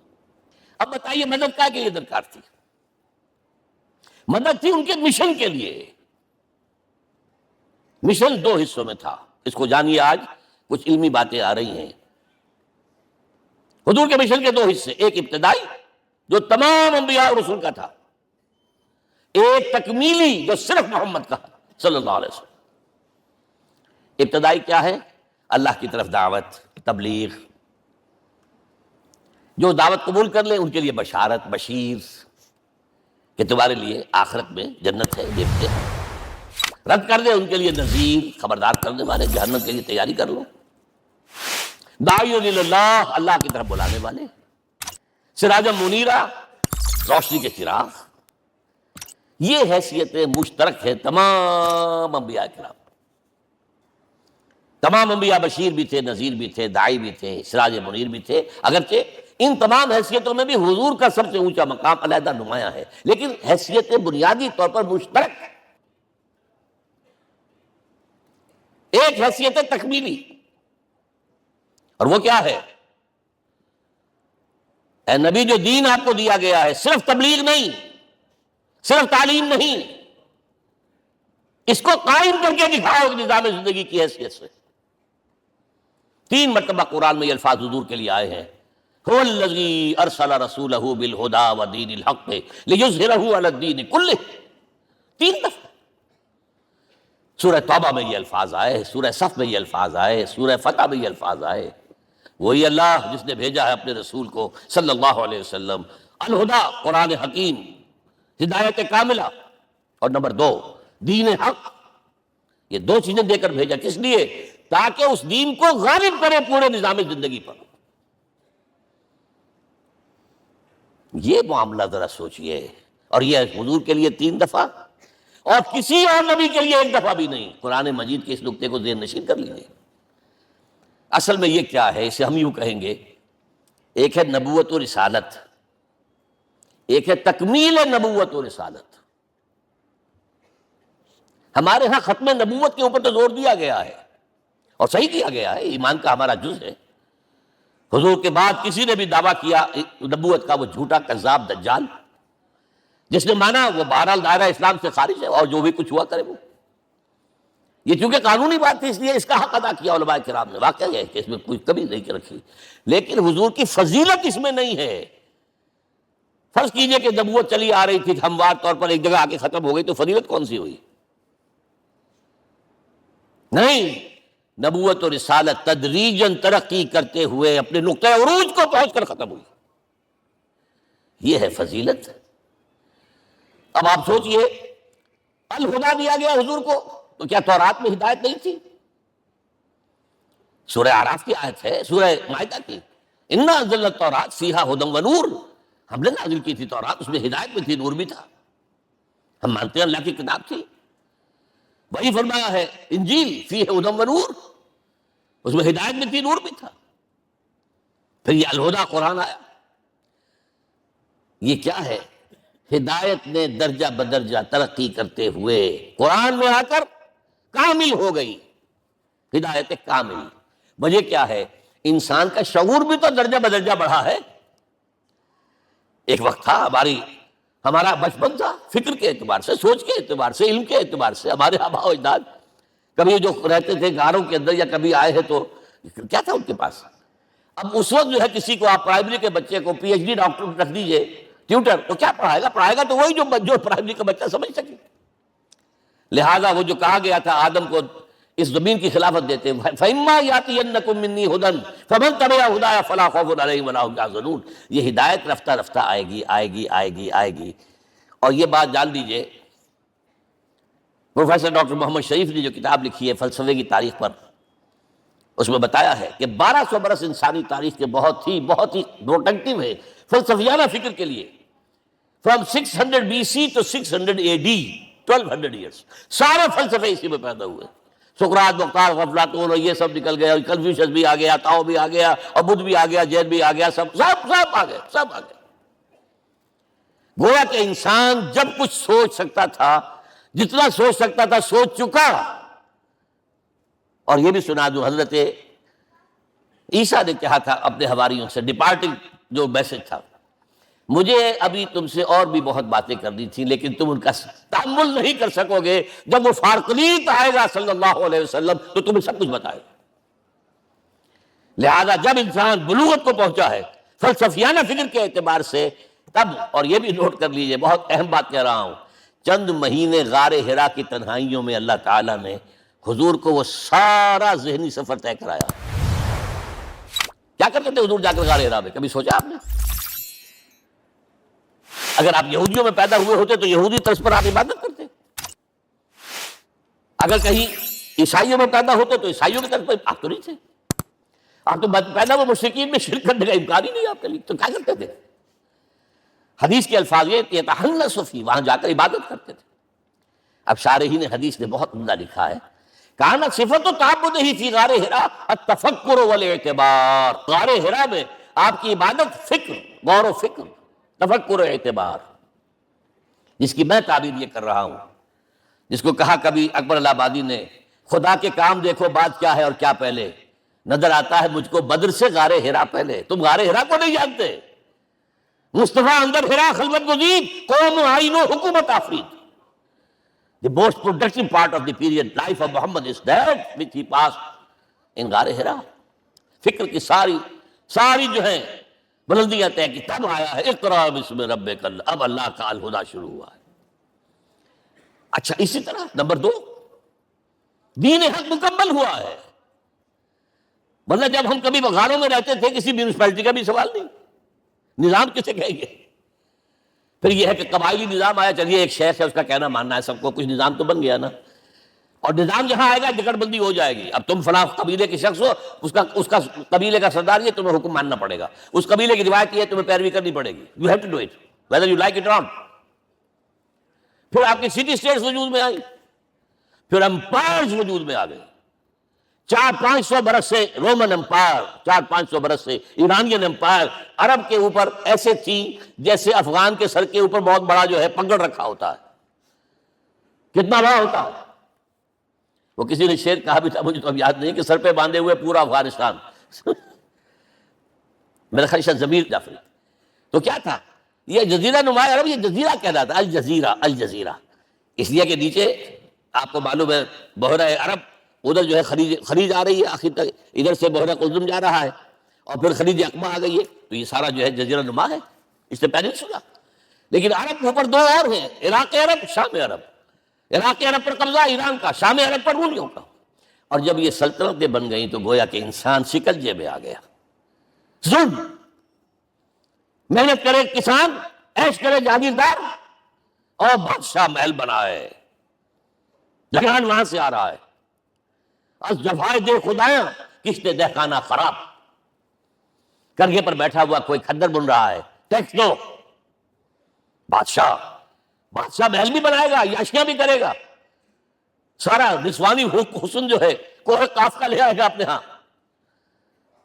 اب بتائیے مدد کا کے لیے درکار تھی؟ مدد تھی ان کے مشن کے لیے۔ مشن 2 حصوں میں تھا، اس کو جانیے، آج کچھ علمی باتیں آ رہی ہیں۔ حضور کے مشن کے 2 حصے، ایک ابتدائی جو تمام انبیاء اور رسول کا تھا، ایک تکمیلی جو صرف محمد کا صلی اللہ علیہ وسلم۔ ابتدائی کیا ہے؟ اللہ کی طرف دعوت، تبلیغ۔ جو دعوت قبول کر لیں ان کے لیے بشارت، بشیر کہ تمہارے لیے آخرت میں جنت ہے، دیکھتے ہیں۔ رد کر دیں ان کے لیے نذیر، خبردار کرنے والے، جہنم کے لیے تیاری کر لو۔ داعی اللہ، اللہ کی طرف بلانے والے، سراجا منیرہ، روشنی کے چراغ۔ یہ حیثیتیں مشترک ہے تمام انبیاء کرام۔ تمام انبیاء بشیر بھی تھے، نذیر بھی تھے، داعی بھی تھے، سراج منیر بھی تھے، اگرچہ ان تمام حیثیتوں میں بھی حضور کا سب سے اونچا مقام علیحدہ نمایاں ہے، لیکن حیثیتیں بنیادی طور پر مشترک۔ ایک حیثیت تکمیلی، اور وہ کیا ہے؟ اے نبی جو دین آپ کو دیا گیا ہے صرف تبلیغ نہیں، صرف تعلیم نہیں، اس کو قائم کر کے دکھاؤ نظام زندگی کی حیثیت سے۔ 3 مرتبہ قرآن میں یہ الفاظ حضور کے لیے آئے ہیں، هو الذی ارسل رسولہ بالہدی ودین الحق لیظہرہ علی الدین کلہ۔ 3 دفعہ سورہ توبہ میں یہ الفاظ آئے، سورہ صف میں یہ الفاظ آئے، سورہ فتح میں یہ الفاظ آئے۔ وہی اللہ جس نے بھیجا ہے اپنے رسول کو صلی اللہ علیہ وسلم، الہدا قرآن حکیم، ہدایت کاملہ، اور نمبر 2 دین حق۔ یہ 2 چیزیں دے کر بھیجا، کس لیے؟ تاکہ اس دین کو غالب کرے پورے نظام زندگی پر۔ یہ معاملہ ذرا سوچئے، اور یہ حضور کے لیے 3 دفعہ، اور کسی اور نبی کے لیے 1 دفعہ بھی نہیں۔ قرآن مجید کے اس نقطے کو ذہن نشین کر لیجیے۔ اصل میں یہ کیا ہے؟ اسے ہم یوں کہیں گے، ایک ہے نبوت و رسالت، ایک ہے تکمیل نبوت و رسالت۔ ہمارے ہاں ختم نبوت کے اوپر تو زور دیا گیا ہے، اور صحیح دیا گیا ہے، ایمان کا ہمارا جز ہے۔ حضور کے بعد کسی نے بھی دعویٰ کیا نبوت کا، وہ جھوٹا کذاب دجال، جس نے مانا وہ بہرحال دائرہ اسلام سے خارج ہے، اور جو بھی کچھ ہوا کرے وہ۔ یہ چونکہ قانونی بات تھی اس لیے اس کا حق ادا کیا علماء کرام نے، واقعہ یہ ہے کہ اس میں کوئی کمی نہیں رکھی، لیکن حضور کی فضیلت اس میں نہیں ہے۔ فرض کیجئے کہ نبوت چلی آ رہی تھی ہموار طور پر، ایک جگہ آ کے ختم ہو گئی، تو فضیلت کون سی ہوئی؟ نہیں، نبوت و رسالت تدریجاً ترقی کرتے ہوئے اپنے نقطۂ عروج کو پہنچ کر ختم ہوئی، یہ ہے فضیلت۔ اب آپ سوچئے، الہدا دیا گیا حضور کو، تو کیا تورات میں ہدایت نہیں تھی؟ سورہ اعراف کی آیت ہے، سورہ مائدہ کی، انا انزلنا التوراۃ فیہا ھدی و نور، ہم نے نازل کی تھی تورات، اس میں ہدایت بھی تھی، نور بھی تھا، ہم مانتے ہیں اللہ کی کتاب تھی۔ وہی فرمایا ہے انجیل فیہا ھدی و نور، اس میں ہدایت بھی تھی، نور بھی تھا۔ پھر یہ الہدیٰ قرآن آیا، یہ کیا ہے؟ ہدایت نے درجہ بدرجہ ترقی کرتے ہوئے قرآن میں آ کر کامل ہو گئی، ہدایت کامل۔ وجہ کیا ہے؟ انسان کا شعور بھی تو درجہ بدرجہ بڑھا ہے۔ ایک وقت تھا ہمارا بچپن تھا، فکر کے اعتبار سے، سوچ کے اعتبار سے، علم کے اعتبار سے، ہمارے آباء و اجداد کبھی جو رہتے تھے غاروں کے اندر یا کبھی آئے ہیں تو کیا تھا ان کے پاس؟ اب اس وقت جو ہے کسی کو آپ پرائمری کے بچے کو پی ایچ ڈی ڈاکٹر رکھ دیجئے ٹیوٹر، تو کیا پڑھائے گا تو وہی جو پرائمری کا بچہ سمجھ سکے۔ لہذا وہ جو کہا گیا تھا آدم کو اس زمین کی خلافت دیتے، فَإِمَّا يَأْتِيَنَّكُم مِّنِّي هُدًى فَمَن تَبِعَ هُدَايَ فَلَا خَوْفٌ عَلَيْهِمْ وَلَا هُمْ يَحْزَنُونَ۔ یہ ہدایت رفتہ رفتہ آئے گی آئے گی آئے گی آئے گی۔ اور یہ بات جان لیجئے، پروفیسر ڈاکٹر محمد شریف نے جو کتاب لکھی ہے فلسفے کی تاریخ پر، اس میں بتایا ہے کہ 1200 برس انسانی تاریخ کے بہت ہی پروڈکٹیو ہے فلسفیانہ فکر کے لیے۔ From 600 BC to 600 AD 1200 years, سارے فلسفے اسی میں پیدا ہوئے۔ سقراط، بختار، افلاطون اور یہ سب نکل گئے، کنفیوشس بھی آ گیا، تاؤ بھی آ گیا، اور بدھ بھی آ گیا، جین بھی آ گیا، سب آ گئے۔ گویا کہ انسان جب کچھ سوچ سکتا تھا، جتنا سوچ سکتا تھا سوچ چکا۔ اور یہ بھی سنا دوں، حضرت عیسیٰ نے کہا تھا اپنے حواریوں سے، ڈپارٹنگ جو میسج تھا، مجھے ابھی تم سے اور بھی بہت باتیں کرنی تھی لیکن تم ان کا تحمل نہیں کر سکو گے، جب وہ فارقلیت آئے گا صلی اللہ علیہ وسلم تو تمہیں سب کچھ بتائے گا۔ لہذا جب انسان بلوغت کو پہنچا ہے فلسفیانہ فکر کے اعتبار سے، تب، اور یہ بھی نوٹ کر لیجئے، بہت اہم بات کہہ رہا ہوں، چند مہینے غار حرا کی تنہائیوں میں اللہ تعالیٰ نے حضور کو وہ سارا ذہنی سفر طے کرایا۔ کیا کرتے تھے حضور جا کر غار حرا میں؟ کبھی سوچا آپ نے؟ اگر آپ یہودیوں میں پیدا ہوئے ہوتے تو یہودی طرز پر آپ عبادت کرتے، اگر کہیں عیسائیوں میں پیدا ہوتے تو عیسائیوں کی طرز پر آپ تو نہیں تھے، آپ تو پیدا ہوئے مشرکین میں شرک کرنے کا امکان ہی نہیں آپ کے لیے، تو کیا کرتے تھے؟ حدیث کے الفاظ یہ یتحنث فی، وہاں جا کر عبادت کرتے تھے۔ اب شارحین حدیث نے بہت عمدہ لکھا ہے، کانت صفت تعبدہ فی غار حرا التفکر والاعتبار، غار حرا میں آپ کی عبادت فکر، غور و فکر، تفکر و اعتبار، جس کی میں تعبیر یہ کر رہا ہوں، جس کو کہا کبھی اکبر الہ آبادی نے، خدا کے کام دیکھو بات کیا ہے اور کیا پہلے، نظر آتا ہے مجھ کو بدر سے غار حرا پہلے۔ تم غار حرا کو نہیں جانتے؟ مصطفیٰ اندر حرا خلوت گزید، قوم آئین و حکومت آفرید۔ The most productive part of the period life of Muhammad is that which he passed in غار حرا۔ فکر کی ساری جو ہیں بلندیاں طے کی، تب آیا ہے اقرأ باسم ربک، اب اللہ کا الہدیٰ شروع ہوا ہے۔ اچھا، اسی طرح نمبر 2، دین حق مکمل ہوا ہے۔ مطلب جب ہم کبھی غاروں میں رہتے تھے کسی میونسپلٹی کا بھی سوال نہیں، نظام کسے کہیں گے؟ پھر یہ ہے کہ قبائلی نظام آیا، چلیے ایک شیخ ہے اس کا کہنا ماننا ہے سب کو، کچھ نظام تو بن گیا نا۔ اور نظام جہاں آئے گا جکڑ بندی ہو جائے گی، اب تم فلاں قبیلے کے شخص ہو، اس کا قبیلے کا سردار یہ، تمہیں حکم ماننا پڑے گا، اس قبیلے کی روایت یہ ہے، تمہیں پیروی کرنی پڑے گی، you have to do it whether you like it اور ناٹ۔ پھر آپ کی سٹی اسٹیٹس وجود میں آئی، پھر امپائرز وجود میں آ گئے، 400-500 برس سے رومن امپائر، 400-500 برس سے ایرانین امپائر عرب کے اوپر ایسے تھی جیسے افغان کے سر کے اوپر بہت بڑا جو ہے پگڑ رکھا ہوتا ہے۔ کتنا بڑا ہوتا ہے؟ وہ کسی نے شعر کہا بھی تھا، مجھے تو اب یاد نہیں، کہ سر پہ باندھے ہوئے پورا افغانستان۔ میرا خیال ہے ضمیر جعفری۔ تو کیا تھا یہ جزیرہ نما عرب، یہ جزیرہ کہلاتا ہے، الجزیرہ، اس لیے کہ نیچے آپ کو معلوم ہے بحیرہ عرب، ادھر جو ہے خلیج آ رہی ہے آخر تک، ادھر سے بحیرہ قلزم جا رہا ہے، اور پھر خلیج اقبا آ گئی ہے، تو یہ سارا جو ہے جزیرہ نما ہے، اس سے پیننسولا۔ لیکن عرب کے اوپر 2 اور ہیں، عراق عرب، شام عرب۔ عراق عرب پر قبضہ ایران کا، شام عرب پر رومیوں کا۔ اور جب یہ سلطنتیں بن گئیں تو گویا کہ انسان شکنجے میں آ گیا۔ ظلم، محنت کرے کسان، عیش کرے جاگیردار، اور بادشاہ محل بنائے، لگان وہاں سے آ رہا ہے۔ از جفائے دے خدایاں کشت دہقانہ خراب۔ کرگے پر بیٹھا ہوا کوئی کھدر بن رہا ہے، ٹیکس دو. بادشاہ محل بھی بنائے گا، عیاشیاں بھی کرے گا، سارا نسوانی حسن جو ہے کوہ قاف کا لے آئے گا اپنے ہاں،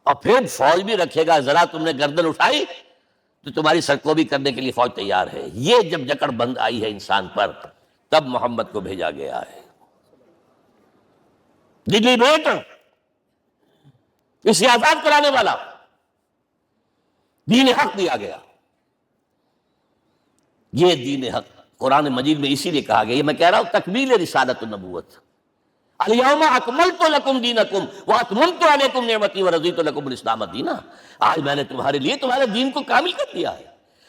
اور پھر فوج بھی رکھے گا. ذرا تم نے گردن اٹھائی تو تمہاری سرکوبی کرنے کے لیے فوج تیار ہے. یہ جب جکڑ بند آئی ہے انسان پر، تب محمد کو بھیجا گیا ہے. دلی بیٹ، اسے آزاد کرانے والا، دین حق دیا گیا. یہ دین حق قرآن مجید میں اسی لیے کہا گیا، یہ میں کہہ رہا ہوں تکمیل رسالت النبوت. الیوم اکملت لکم دینکم واتممت علیکم نعمتی ورضیت لکم الاسلام دینا. آج میں نے تمہارے لیے تمہارے دین کو کامل کر دیا ہے.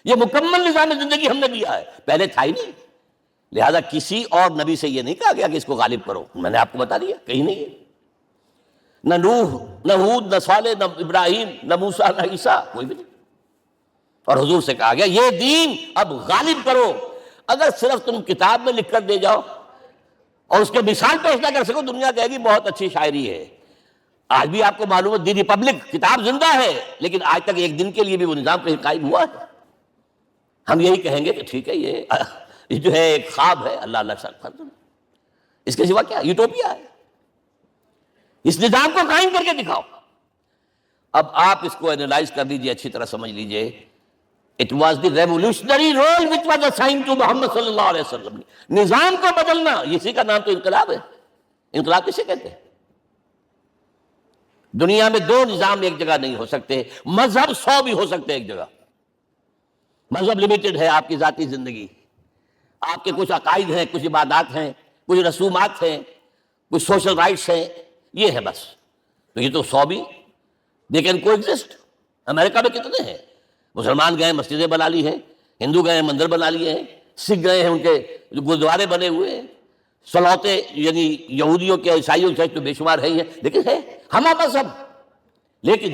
یہ مکمل نظام زندگی ہم نے دیا ہے، پہلے تھا ہی نہیں. لہذا کسی اور نبی سے یہ نہیں کہا گیا کہ اس کو غالب کرو. میں نے آپ کو بتا دیا کہیں نہیں ہے. نہ نوح، نہ ہود، نہ صالح، نہ ابراہیم، نہ موسیٰ، نہ عیسیٰ، کوئی بھی نہیں. اور حضور سے کہا گیا یہ دین اب غالب کرو. اگر صرف تم کتاب میں لکھ کر دے جاؤ اور اس کے مثال پیش نہ کر سکو، دنیا کہے گی بہت اچھی شاعری ہے. آج بھی آپ کو معلوم ہے دی ریپبلک کتاب زندہ ہے، لیکن آج تک ایک دن کے لیے بھی وہ نظام پہ قائم ہوا ہے. ہم یہی کہیں گے کہ ٹھیک ہے، یہ جو ہے ایک خواب ہے، اللہ اللہ ساتھ، اس کے سوا کیا یوٹوپیا ہے. اس نظام کو قائم کر کے دکھاؤ. اب آپ اس کو اینالائز کر لیجئے، اچھی طرح سمجھ لیجئے. It was the revolutionary role which was assigned to محمد صلی اللہ علیہ وسلم. نظام کو بدلنا، اسی کا نام تو انقلاب ہے. انقلاب کسے کہتے ہیں؟ دنیا میں دو نظام ایک جگہ نہیں ہو سکتے. مذہب 100 بھی ہو سکتے ایک جگہ. مذہب لمیٹڈ ہے، آپ کی ذاتی زندگی، آپ کے کچھ عقائد ہیں، کچھ عبادات ہیں، کچھ رسومات ہیں، کچھ سوشل رائٹس ہیں، یہ ہے بس. تو یہ تو 100 بھی they can coexist. امریکہ میں کتنے ہیں؟ مسلمان گئے مسجدیں بنا لی ہیں، ہندو گئے مندر بنا لیے ہیں، سکھ گئے ہیں ان کے گردوارے بنے ہوئے ہیں، سلوتے یعنی یہودیوں کے عیسائیوں کے تو بے شمار ہے ہی ہیں، لیکن ہے ہم مذہب. لیکن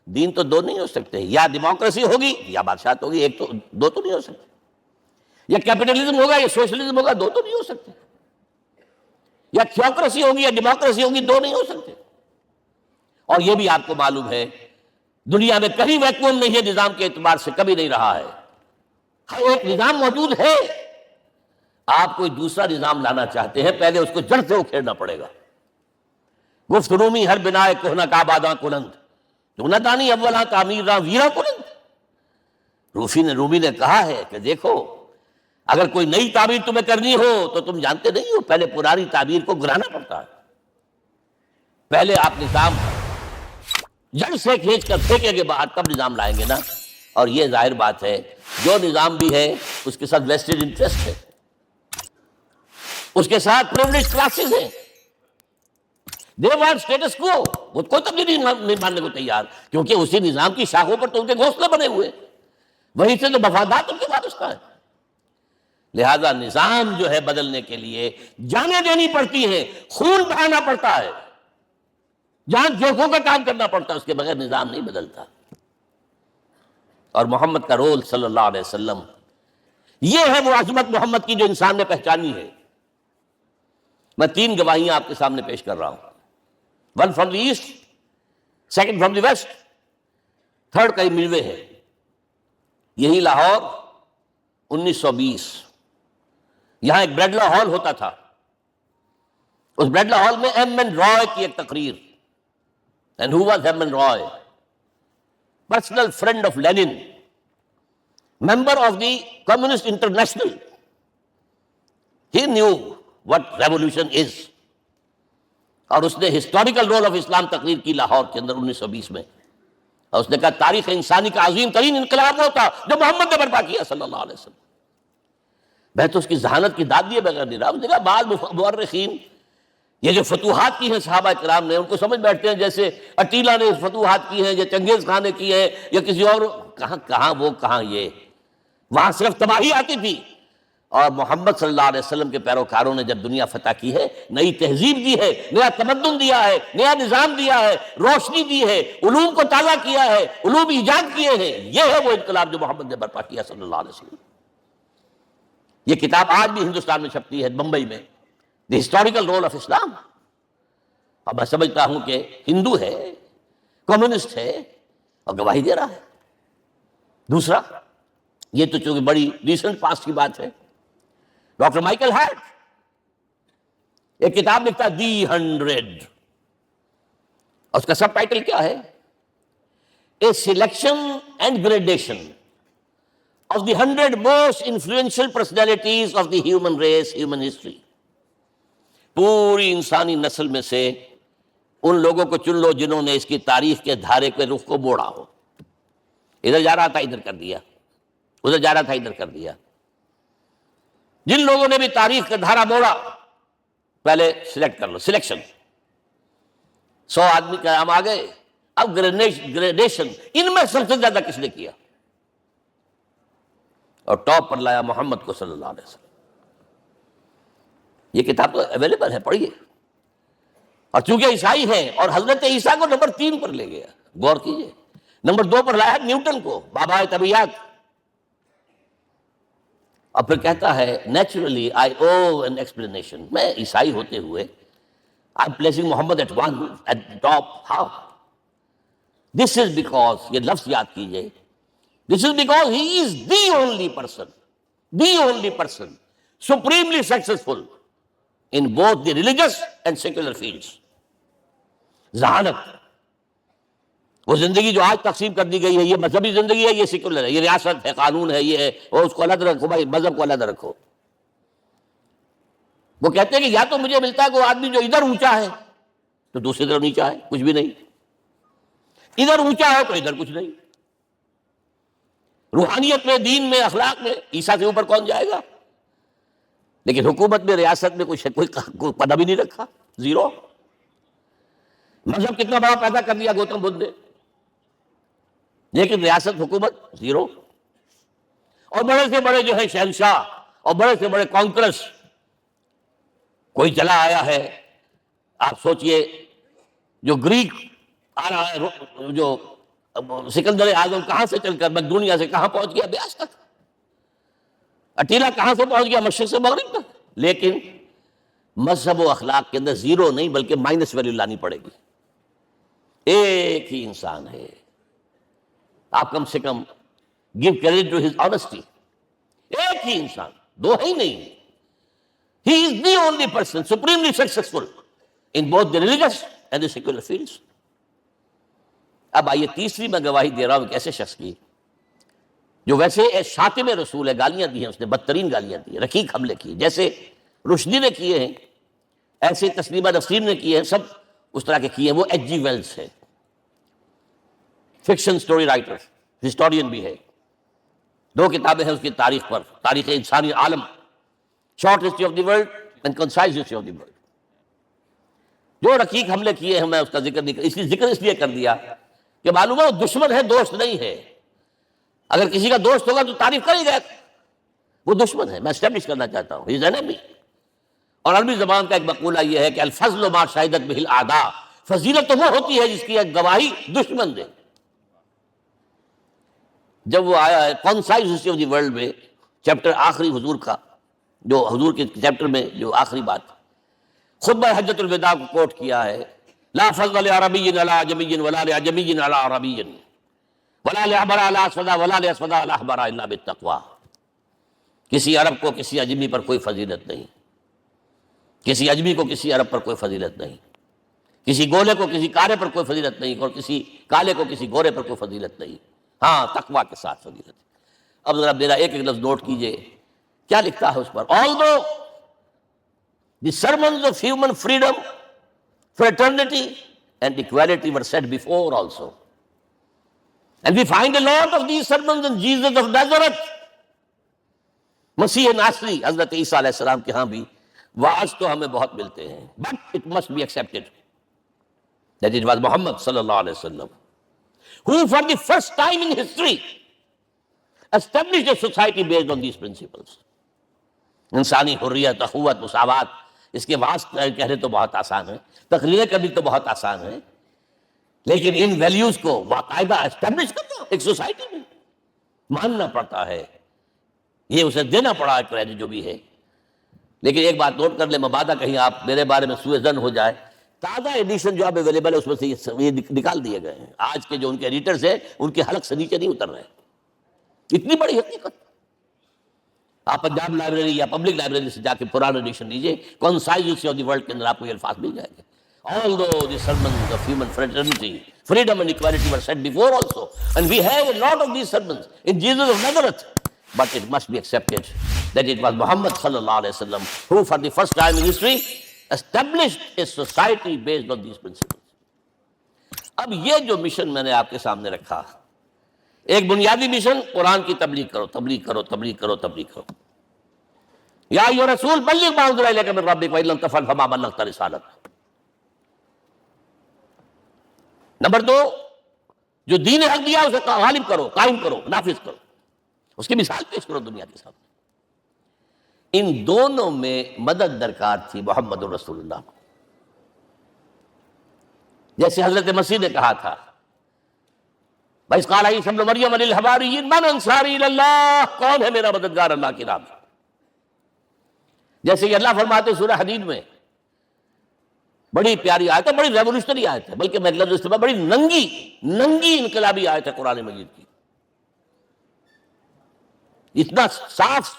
دین تو دو نہیں ہو سکتے. یا ڈیموکریسی ہوگی یا بادشاہت ہوگی. ایک تو دو تو نہیں ہو سکتے. یا کیپٹلزم ہوگا یا سوشلزم ہوگا، دو تو نہیں ہو سکتے. یا تھیوکریسی ہوگی یا ڈیموکریسی ہوگی، دو نہیں ہو سکتے. اور یہ بھی آپ کو معلوم ہے دنیا میں کہیں ویکوم نہیں ہے، نظام کے اعتبار سے کبھی نہیں رہا ہے. ہر ایک نظام موجود ہے. آپ کوئی دوسرا نظام لانا چاہتے ہیں، پہلے اس کو جڑ سے اکھیڑنا پڑے گا. گفت رومی ہر بنائے کوہنا کا باداں کنند، تو نہ دانی اولا تعمیر راں ویرا کنند. رومی نے کہا ہے کہ دیکھو اگر کوئی نئی تعمیر تمہیں کرنی ہو تو تم جانتے نہیں ہو پہلے پرانی تعمیر کو گرانا پڑتا ہے. پہلے آپ نظام جڑ سے کھینچ کر پھینکیں گے باہر، تب نظام لائیں گے نا. اور یہ ظاہر بات ہے جو نظام بھی ہے اس کے ساتھ ویسٹڈ انٹرسٹ ہے، اس کے ساتھ پریولیج کلاسز ہیں. دے وانٹ اسٹیٹس کو، وہ کوئی تبدیلی نہیں ماننے کو تیار، کیونکہ اسی نظام کی شاخوں پر تو ان کے گھونسلے بنے ہوئے، وہیں سے تو مفادات ان کے وابستہ ہیں. لہذا نظام جو ہے بدلنے کے لیے جانیں دینی پڑتی ہیں، خون بہانا پڑتا ہے، جان جوکھوں کا کام کرنا پڑتا ہے، اس کے بغیر نظام نہیں بدلتا. اور محمد کا رول صلی اللہ علیہ وسلم، یہ ہے وہ عظمت محمد کی جو انسان نے پہچانی ہے. میں 3 گواہیاں آپ کے سامنے پیش کر رہا ہوں. 1 from the east, 2 from the west, 3 کئی ملوے ہے. یہی لاہور 1920، یہاں ایک بریڈلا ہال ہوتا تھا. اس بریڈلا ہال میں ایم این رائے کی ایک تقریر. And who was M. N. Roy? Personal friend of Lenin, member of the Communist International. He knew what revolution is. اور اس نے ہسٹوریکل رول آف اسلام تقریر کی لاہور کے اندر 1920 میں. اور اس نے کہا تاریخ انسانی کا عظیم ترین انقلاب وہ تھا جو محمد نے برپا کیا صلی اللہ علیہ وسلم. میں تو اس کی ذہانت کی داد دیے بغیر نہیں رہا. اس نے کہا بعض مورخین یہ جو فتوحات کی ہیں صحابہ کرام نے، ان کو سمجھ بیٹھتے ہیں جیسے اٹیلا نے فتوحات کی ہیں یا چنگیز خان نے کی ہے یا کسی اور. کہاں وہ کہاں یہ، وہاں صرف تباہی آتی تھی. اور محمد صلی اللہ علیہ وسلم کے پیروکاروں نے جب دنیا فتح کی ہے، نئی تہذیب دی ہے، نیا تمدن دیا ہے، نیا نظام دیا ہے، روشنی دی ہے، علوم کو تازہ کیا ہے، علوم ایجاد کیے ہیں. یہ ہے وہ انقلاب جو محمد نے برپا کیا صلی اللہ علیہ وسلم. یہ کتاب آج بھی ہندوستان میں چھپتی ہے، بمبئی میں، دی ہسٹوریکل رول آف اسلام. اب میں سمجھتا ہوں کہ ہندو ہے، کمیونسٹ ہے، اور گواہی دے رہا ہے۔ دوسرا، یہ تو چونکہ بڑی ریسنٹ پاسٹ کی بات ہے، ڈاکٹر مائیکل ہارٹ ایک کتاب لکھتا ہے دی 100، اور اس کا سب ٹائٹل کیا ہے؟ A selection and gradation of the 100 most influential personalities of the human race, human history. پوری انسانی نسل میں سے ان لوگوں کو چن لو جنہوں نے اس کی تاریخ کے دھارے کے رخ کو موڑا ہو۔ ادھر جا رہا تھا ادھر کر دیا، ادھر جا رہا تھا ادھر کر دیا۔ جن لوگوں نے بھی تاریخ کا دھارا موڑا، پہلے سلیکٹ کر لو، سلیکشن۔ 100 آدمی کا نام آ گئے، اب گریڈیشن، ان میں سب سے زیادہ کس نے کیا؟ اور ٹاپ پر لایا محمد کو صلی اللہ علیہ وسلم۔ یہ کتاب تو اویلیبل ہے، پڑھیے۔ اور چونکہ عیسائی ہیں اور حضرت عیسیٰ کو نمبر 3 پر لے گیا، غور کیجئے۔ نمبر 2 پر لایا نیوٹن کو، بابا طبیعیات، اور پھر کہتا ہے naturally I owe an explanation. میں عیسائی ہوتے ہوئے I am placing Muhammad at one at top, how? This is because, یہ لفظ یاد کیجئے، this is because he is the only person supremely successful in both the religious and secular fields۔ ذہانت، وہ زندگی جو آج تقسیم کر دی گئی ہے، یہ مذہبی زندگی ہے، یہ سیکولر ہے، یہ ریاست ہے، قانون ہے، یہ ہے، اور اس کو الگ رکھو بھائی، مذہب کو الگ رکھو۔ وہ کہتے ہیں کہ یا تو مجھے ملتا ہے کہ وہ آدمی جو ادھر اونچا ہے تو دوسری طرف نیچا ہے، کچھ بھی نہیں، ادھر اونچا ہے تو ادھر کچھ نہیں۔ روحانیت میں، دین میں، اخلاق میں عیسیٰ سے اوپر کون جائے گا؟ لیکن حکومت میں، ریاست میں کوئی پدہ بھی نہیں رکھا، زیرو۔ مذہب کتنا بڑا پیدا کر دیا گوتم بدھ نے، لیکن ریاست، حکومت زیرو۔ اور بڑے سے بڑے جو ہے شہنشاہ اور بڑے سے بڑے کانکرس، کوئی چلا آیا ہے، آپ سوچئے جو گریک آ رہا ہے، جو سکندر اعظم کہاں سے چل کر مقدونیہ سے کہاں پہنچ گیا؟ بیاس تک۔ اٹیلا کہاں سے پہنچ گیا؟ مشرق سے مغرب تک۔ لیکن مذہب و اخلاق کے اندر زیرو نہیں بلکہ مائنس ویلیو لانی پڑے گی۔ ایک ہی انسان ہے، آپ کم سے کم give credit to his honesty, ایک ہی انسان، دو ہی نہیں۔ He is the only person supremely successful in both the religious and the secular fields۔ اب آئیے تیسری میں گواہی دے رہا ہوں ایک ایسے شخص کی جو ویسے شاتم رسول ہے، گالیاں دی ہیں اس نے، بدترین گالیاں دی ہیں، رقیق حملے کیے، جیسے رشدی نے کیے ہیں، ایسے تسلیمہ نسرین نے کیے ہیں، سب اس طرح کے کیے ہیں۔ وہ ایچ جی ویلز ہے، فکشن سٹوری رائٹر، ہسٹورین بھی ہے، 2 کتابیں ہیں اس کی تاریخ پر، تاریخ انسانی عالم، short history of the world and concise history of the world. جو رقیق حملے کیے ہیں میں اس کا ذکر نہیں، ذکر اس لیے کر دیا کہ معلوم ہے وہ دشمن ہے، دوست نہیں ہے۔ اگر کسی کا دوست ہوگا تو تعریف کرے گا، وہ دشمن ہے، میں اسٹیبلش کرنا چاہتا ہوں، ہی از انیمی۔ اور عربی زبان کا ایک مقولہ یہ ہے کہ الفضل ما شہدت بہ الاعداء، فضیلت تو وہ ہوتی ہے جس کی ایک گواہی دشمن دے۔ جب وہ آیا ہے concise history of the world میں، چیپٹر آخری حضور کا، جو حضور کے چیپٹر میں جو آخری بات خطبہ حجۃ الوداع کو کوٹ کیا ہے، لا فضل لعربی علی عجمی ولا لعجمی علی عربی ولا لأحمر علی اسود ولا لأسود علی احمر الا بالتقوی۔ کسی عرب کو کسی عجمی پر کوئی فضیلت نہیں، کسی عجمی کو کسی عرب پر کوئی فضیلت نہیں، کسی گولے کو کسی کالے پر کوئی فضیلت نہیں، اور کسی کالے کو کسی گورے پر کوئی فضیلت نہیں، ہاں تقوی کے ساتھ فضیلت ہے۔ اب ذرا میرا ایک لفظ نوٹ کیجئے، کیا لکھتا ہے اس پر؟ Although the sermons of human freedom, fraternity and equality were said before also, and we find a lot of these sermons in Jesus of Nazareth، مسیح ناصری حضرت عیسیٰ علیہ السلام کے ہاں بھی وعظ تو ہمیں بہت ملتے ہیں، but it must be accepted that it was Muhammad صلی اللہ علیہ وسلم who for the first time in history established a society based on these principles۔ انسانی حریت، اخوت، مساوات، اس کے وعظ کہنے تو بہت آسان ہے، تقریریں کرنی تو بہت آسان ہے، لیکن ان ویلیوز کو باقاعدہ اسٹیبلش کرنا ایک سوسائٹی میں ماننا پڑتا ہے، یہ اسے دینا پڑا ہے کریڈٹ جو بھی ہے۔ لیکن ایک بات نوٹ کر لیں، مبادا کہیں آپ میرے بارے میں سوء ظن ہو جائے، تازہ ایڈیشن جو اب اویلیبل ہے اس میں سے یہ نکال دیے گئے ہیں. آج کے جو ان کے ایڈیٹرز ہیں ان کے حلق سے نیچے نہیں اتر رہے. اتنی بڑی حقیقت. آپ پنجاب لائبریری یا پبلک لائبریری سے جا کے پرانا ایڈیشن لیجیے, concise history of the world کے اندر آپ کو یہ الفاظ مل جائیں گے. Although the sermons of human fraternity, freedom and equality were said before also, and we have a lot of these sermons in Jesus of Nazareth, but it must be accepted that it was Muhammad sallallahu alaihi wasallam who for the first time in history established a society based on these principles. اب یہ جو مشن میں نے آپ کے سامنے رکھا, ایک بنیادی مشن قرآن کی تبلیغ کرو, تبلیغ کرو, تبلیغ کرو, تبلیغ کرو. یا ایھا رسول بلغ ما انزل الیک من ربک وان لم تفعل فما بلغت رسالتہ. نمبر 2, جو دین حق دیا اسے غالب کرو, قائم کرو, نافذ کرو, اس کی مثال پیش کرو دنیا کے سامنے. ان دونوں میں مدد درکار تھی محمد رسول اللہ کو. جیسے حضرت مسیح نے کہا تھا, وَإِذْ قَالَ عِیسیٰ ابْنُ مَرْیَمَ لِلْحَوَارِیِّینَ مَنْ أَنصَارِی إِلَى اللَّهِ, کون ہے میرا مددگار اللہ کی راہ میں. جیسے کہ اللہ فرماتے ہیں سورہ حدید میں, بڑی پیاری آیت ہے, بڑی ریولوشنری آیت ہے, بلکہ میں لفظ استعمال, بڑی ننگی انقلابی آیت ہے قرآن مجید کی. اتنا صاف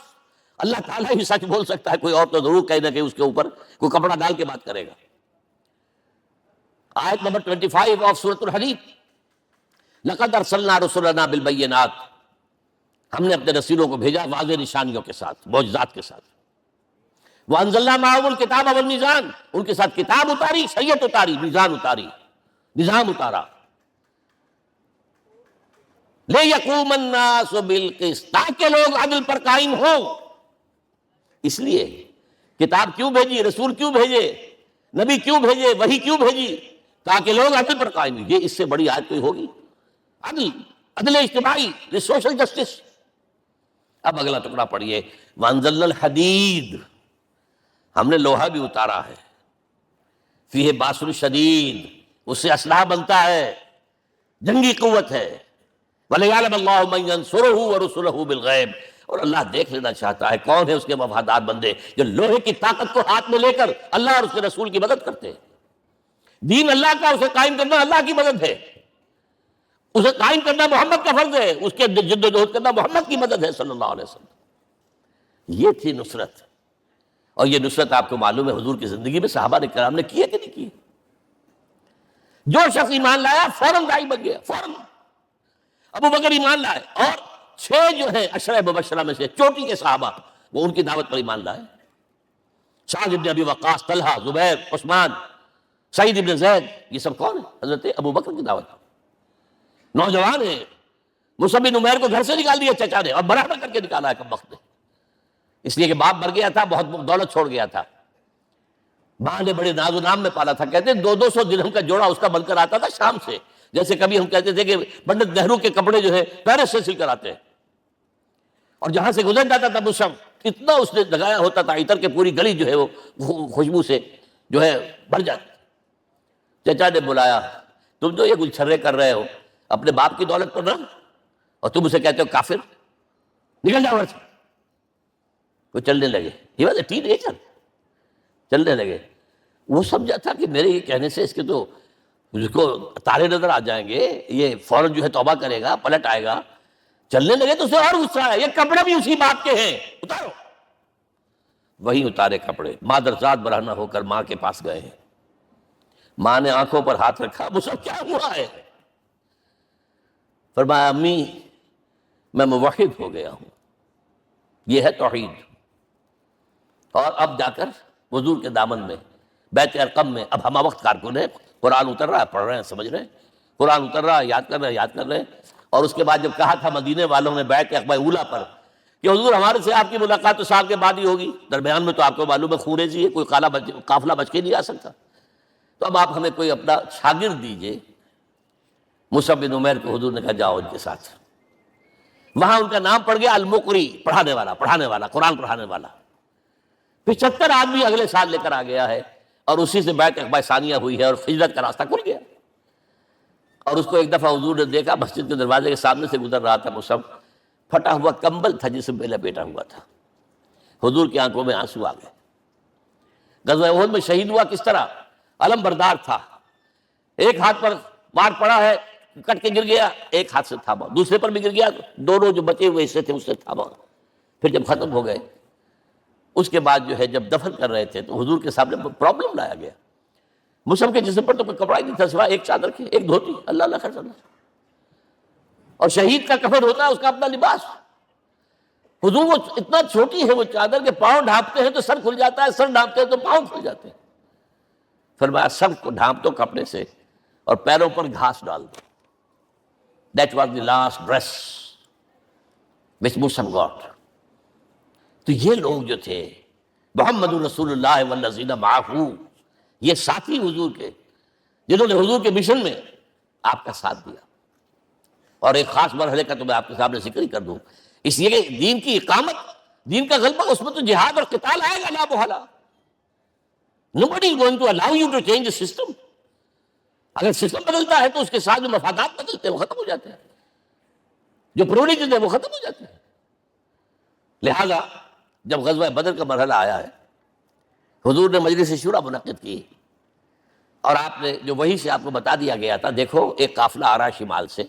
اللہ تعالیٰ ہی سچ بول سکتا ہے, کوئی اور تو ضرور کہیں نہ کہ اس کے اوپر کوئی کپڑا ڈال کے بات کرے گا. آیت نمبر 25 آف سورۃ الحدید, لقد ارسلنا رسلنا بالبینات, ہم نے اپنے رسولوں کو بھیجا واضح نشانیوں کے ساتھ, معجزات کے ساتھ. وانزلنا معهم الکتاب والمیزان, ان کے ساتھ کتاب اتاری, شریعت اتاری, میزان اتاری, نظام اتارا. لیقوم الناس بالقسط, تاکہ لوگ عدل پر قائم ہوں. اس لیے کتاب کیوں بھیجی, رسول کیوں بھیجے, نبی کیوں بھیجے, وحی کیوں بھیجی, تاکہ لوگ عدل پر قائم ہوں. یہ اس سے بڑی آیت کوئی ہوگی؟ عدل اجتماعی, سوشل جسٹس. اب اگلا ٹکڑا پڑھیے, وانزلنا الحدید, ہم نے لوہا بھی اتارا ہے, فیہ باس شدید, اس سے اسلحہ بنتا ہے, جنگی قوت ہے. وَلِيَعْلَمَ اللَّهُ مَن يَنصُرُهُ وَرُسُلَهُ بِالْغَیب, اور اللہ دیکھ لینا چاہتا ہے کون ہے اس کے وفادار بندے جو لوہے کی طاقت کو ہاتھ میں لے کر اللہ اور اس کے رسول کی مدد کرتے ہیں. دین اللہ کا, اسے قائم کرنا اللہ کی مدد ہے, اسے قائم کرنا محمد کا فرض ہے, اس کے جد و جہد کرنا محمد کی مدد ہے صلی اللہ علیہ وسلم. یہ تھی نصرت. اور یہ نصرت آپ کو معلوم ہے حضور کی زندگی میں صحابہ نے کرام نے کی ہے کہ نہیں کی؟ جو شخص ایمان لایا فوراً داعی بن گیا, فوراً. ابو بکر ایمان لائے, اور 6 جو ہیں عشرہ مبشرہ میں سے چوٹی کے صحابہ, وہ ان کی دعوت پر ایمان لائے. سعد بن ابی وقاص, طلحہ, زبیر, عثمان, سعید بن زید, یہ سب کون ہیں؟ حضرت ابو بکر کی دعوت. نوجوان ہیں. مصعب بن عمیر کو گھر سے نکال دیا چچا نے, اور برابر کر کے نکالا ہے کم وقت میں, اس لیے کہ باپ مر گیا تھا, بہت دولت چھوڑ گیا تھا. ماں نے بڑے ناز و نام میں پالا تھا. کہتے ہیں 200 درہم کا جوڑا اس کا بن کر آتا تھا شام سے, جیسے کبھی ہم کہتے تھے کہ پنڈت نہرو کے کپڑے جو ہے پیرس سے سل کر آتے ہیں. اور جہاں سے گزر جاتا تھا مصعب, اتنا اس نے لگایا ہوتا تھا عطر کے, پوری گلی جو ہے وہ خوشبو سے جو ہے بھر جاتی. چچا نے بلایا, تم جو یہ گلچھرے کر رہے ہو اپنے باپ کی دولت پر نہ, اور تم اسے کہتے ہو کافر, نکل جاؤ گھر سے. وہ چلنے لگے. He was a ten ager, چلنے لگے. وہ سمجھا تھا کہ میرے یہ کہنے سے اس کے تو اس کو تارے نظر آ جائیں گے, یہ فوراً جو ہے توبہ کرے گا, پلٹ آئے گا. چلنے لگے تو اسے اور غصہ آیا, یہ کپڑے بھی اسی بات کے ہیں, اتارو. وہی اتارے کپڑے, مادرزاد برہنہ ہو کر ماں کے پاس گئے ہیں. ماں نے آنکھوں پر ہاتھ رکھا, مجھے کیا ہوا ہے؟ فرمایا امی میں موحد ہو گیا ہوں, یہ ہے توحید. اور اب جا کر حضور کے دامن میں بیت ارقم میں اب ہمہ وقت کارکن ہے, قرآن اتر رہا ہے, پڑھ رہے ہیں, سمجھ رہے ہیں, قرآن اتر رہا ہے, یاد کر رہے ہیں. اور اس کے بعد جب کہا تھا مدینے والوں نے بیت عقبہ اولیٰ پر کہ حضور ہمارے سے آپ کی ملاقات تو سال کے بعد ہی ہوگی, درمیان میں تو آپ کو معلوم ہے خوریزی ہے, کوئی قافلہ بچ کے نہیں آ سکتا, تو اب آپ ہمیں کوئی اپنا شاگرد دیجئے. مصعب بن عمیر کو حضور نے کہا جاؤ ان کے ساتھ. وہاں ان کا نام پڑ گیا المقری, پڑھانے والا, قرآن پڑھانے والا. 75 آدمی اگلے سال لے کر آ گیا ہے, اور اسی سے بیعت عقبہ ثانیہ ہوئی ہے, اور ہجرت کا راستہ کھل گیا. اور اس کو ایک دفعہ حضور نے دیکھا, مسجد کے دروازے کے سامنے سے گزر رہا تھا مصعب, پھٹا ہوا کمبل تھا جس میں لپیٹا ہوا تھا. حضور کی آنکھوں میں آنسو آ گئے. غزوہ احد میں شہید ہوا کس طرح؟ علم بردار تھا، ایک ہاتھ پر مار پڑا ہے، کٹ کے گر گیا، ایک ہاتھ سے تھاما، دوسرے پر بھی گر گیا، دونوں جو بچے ہوئے حصے تھے اس سے تھاما. پھر جب ختم ہو گئے اس کے بعد جو ہے جب دفن کر رہے تھے تو حضور کے سامنے پرابلم لایا گیا. مصعب کے جسم پر تو کوئی کپڑا ہی نہیں تھا سوائے ایک چادر کی، ایک دھوتی، اللہ اللہ خیر اللہ. اور شہید کا کفن ہوتا ہے اس کا اپنا لباس. حضور وہ اتنا چھوٹی ہے وہ چادر کہ پاؤں ڈھانپتے ہیں تو سر کھل جاتا ہے، سر ڈھانپتے ہیں تو پاؤں کھل جاتے ہیں. فرمایا سر کو ڈھانپ دو کپڑے سے اور پیروں پر گھاس ڈال دو. That was the last dress which Musab got. تو یہ لوگ جو تھے محمد رسول اللہ والذین معہ، یہ ساتھی حضور کے جنہوں نے حضور کے مشن میں آپ کا ساتھ دیا. اور ایک خاص مرحلے کا تو میں آپ کے سامنے ذکر ہی کر دوں، اس لیے کہ دین کی اقامت، دین کا غلبہ، اس میں تو جہاد اور قتال آئے گا لا محالہ. Nobody is going to allow you to change the system. اگر سسٹم بدلتا ہے تو اس کے ساتھ جو مفادات بدلتے ہیں وہ ختم ہو جاتے ہیں، جو پرولیجز ہیں وہ ختم ہو جاتے ہیں. لہذا جب غزوہ بدر کا مرحلہ آیا ہے، حضور نے مجلس شورا منعقد کی اور آپ نے جو وہی سے آپ کو بتا دیا گیا تھا، دیکھو ایک قافلہ آ رہا ہے شمال سے،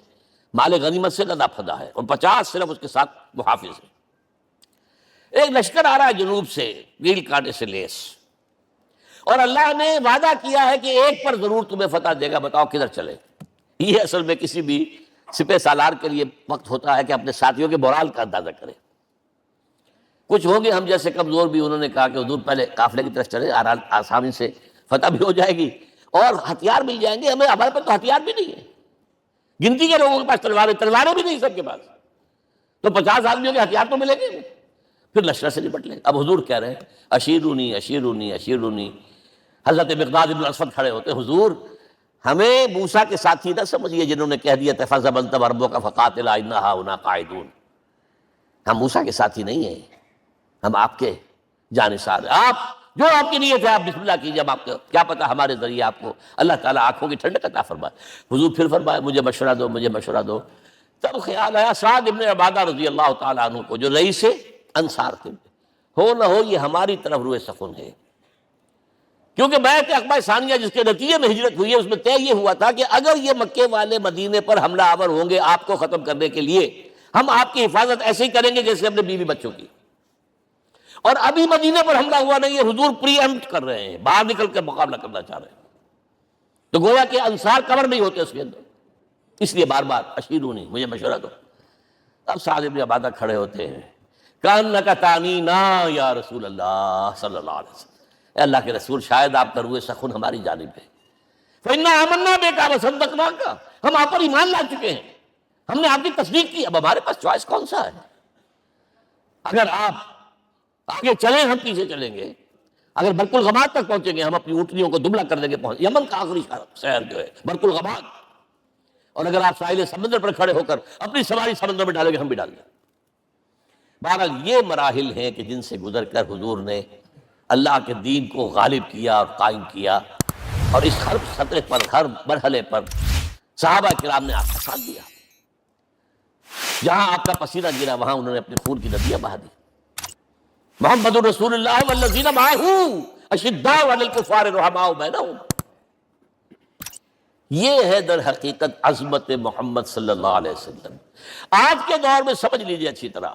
مال غنیمت سے لدا پھدا ہے اور 50 صرف اس کے ساتھ محافظ ہیں. ایک لشکر آ رہا ہے جنوب سے ریل کانٹے سے لیس، اور اللہ نے وعدہ کیا ہے کہ ایک پر ضرور تمہیں فتح دے گا، بتاؤ کدھر چلے. یہ اصل میں کسی بھی سپہ سالار کے لیے وقت ہوتا ہے کہ اپنے ساتھیوں کے مورال کا اندازہ کرے. کچھ ہوں گے ہم جیسے کمزور بھی، انہوں نے کہا کہ حضور پہلے قافلے کی طرف چلے، آسانی سے فتح بھی ہو جائے گی اور ہتھیار مل جائیں گے ہمیں. ہمارے پاس تو ہتھیار بھی نہیں ہے، گنتی کے لوگوں کے پاس تلواریں بھی نہیں سب کے پاس، تو 50 آدمیوں کے ہتھیار تو ملیں گے. پھر لشکر سے نپٹ لیں. اب حضور کہہ رہے ہیں اشیرونی اشیرونی اشیرونی. حضرت مقداد بن اسود کھڑے ہوتے ہیں، حضور ہمیں موسیٰ کے ساتھی نہ سمجھیے جنہوں نے کہہ دیا تھا فَذَهَبْ أَنْتَ وَرَبُّكَ فَقَاتِلَا إِنَّا هَاهُنَا قَاعِدُونَ. ہم موسیٰ کے ساتھی نہیں ہیں، ہم آپ کے جانثار ہیں. آپ جو آپ کی نیت ہے آپ بسم اللہ کیجیے، اب آپ کو کیا پتہ ہمارے ذریعے آپ کو اللہ تعالیٰ آنکھوں کی ٹھنڈک عطا فرمائے. حضور پھر فرمائے مجھے مشورہ دو، مجھے مشورہ دو. تب خیال آیا سعد ابن عبادہ رضی اللہ تعالیٰ عنہ کو، جو رئیس انصار تھے، ہو نہ ہو یہ ہماری طرف روئے سخن ہے. کیونکہ بیعت عقبہ ثانیہ جس کے نتیجے میں ہجرت ہوئی ہے اس میں طے یہ ہوا تھا کہ اگر یہ مکے والے مدینے پر حملہ آور ہوں گے آپ کو ختم کرنے کے لیے، ہم آپ کی حفاظت ایسے ہی کریں گے جیسے اپنے بیوی بچوں کی. اور ابھی مدینے پر حملہ ہوا نہیں ہے، حضور پری ایمپٹ کر رہے ہیں، باہر نکل کر مقابلہ کرنا چاہ رہے ہیں. تو گویا کہ انصار کور نہیں ہوتے اس کے اندر، اس لیے بار بار اشیرونی، مجھے مشورہ دو. اب سعد بن عبادہ کھڑے ہوتے ہیں، کأنک تعنینا یا رسول اللہ صلی اللہ علیہ وسلم. اے اللہ کے رسول شاید آپ کا روئے سخن ہماری جانب ہے. فإنا آمنا بک وصدقناک، ہم آپ پر ایمان لا چکے ہیں، ہم نے آپ کی تصدیق کی، اب ہمارے پاس چوائس کون سا ہے؟ اگر آپ آگے چلیں ہم پیچھے چلیں گے، اگر برق الغماد تک پہنچیں گے ہم اپنی اونٹنیوں کو دبلا کر دیں گے، یمن کا آخری شہر جو ہے برق الغماد. اور اگر آپ ساحل سمندر پر کھڑے ہو کر اپنی سواری سمندر میں ڈالیں گے ہم بھی ڈال دیں. بہرحال یہ مراحل ہیں کہ جن سے گزر کر حضور نے اللہ کے دین کو غالب کیا اور قائم کیا، اور اس ہر سطح پر، ہر مرحلے پر صحابہ کرام نے آپ کا ساتھ دیا. جہاں آپ کا پسینہ گرا وہاں انہوں نے اپنے خون کی ندیاں بہا دی. محمد رسول اللہ والذین معہ اشداء علی الکفار رحماء بینہم. یہ ہے در حقیقت عظمت محمد صلی اللہ علیہ وسلم. آج کے دور میں سمجھ لیجیے اچھی طرح،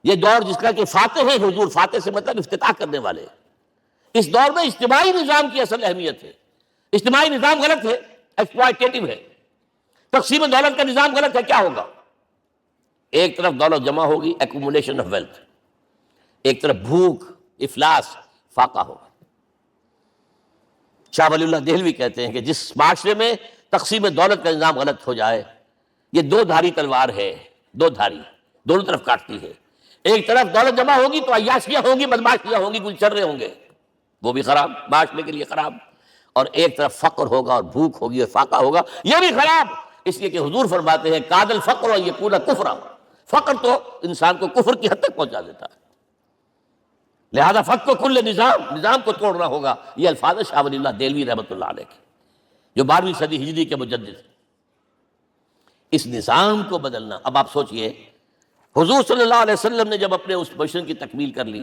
یہ دور جس کا کہ فاتح ہے حضور، فاتح سے مطلب افتتاح کرنے والے، اس دور میں اجتماعی نظام کی اصل اہمیت ہے. اجتماعی نظام غلط ہے، ایکسپلائٹیٹو ہے. تقسیم دولت کا نظام غلط ہے. کیا ہوگا؟ ایک طرف دولت جمع ہوگی، ایکومولیشن آف ویلتھ، ایک طرف بھوک، افلاس، فاقہ ہوگا. شاہ ولی اللہ دہلوی کہتے ہیں کہ جس معاشرے میں تقسیم دولت کا نظام غلط ہو جائے، یہ دو دھاری تلوار ہے، دو دھاری دونوں طرف کاٹتی ہے. ایک طرف دولت جمع ہوگی تو عیاشیاں ہوں گی، بدماشیاں ہوں گی، گلچرے ہوں گے، وہ بھی خراب، معاشرے کے لیے خراب. اور ایک طرف فقر ہوگا اور بھوک ہوگی اور فاقہ ہوگا، یہ بھی خراب. اس لیے کہ حضور فرماتے ہیں کاد الفقر یکون کفرا، فقر تو انسان کو کفر کی حد تک پہنچا دیتا ہے. لہذا فقر کو کل نظام کو توڑنا ہوگا. یہ الفاظ شاہ ولی اللہ دہلوی رحمۃ اللہ علیہ کے، جو 12ویں صدی ہجری کے مجدد. اس نظام کو بدلنا. اب آپ سوچئے حضور صلی اللہ علیہ وسلم نے جب اپنے اس مشن کی تکمیل کر لی،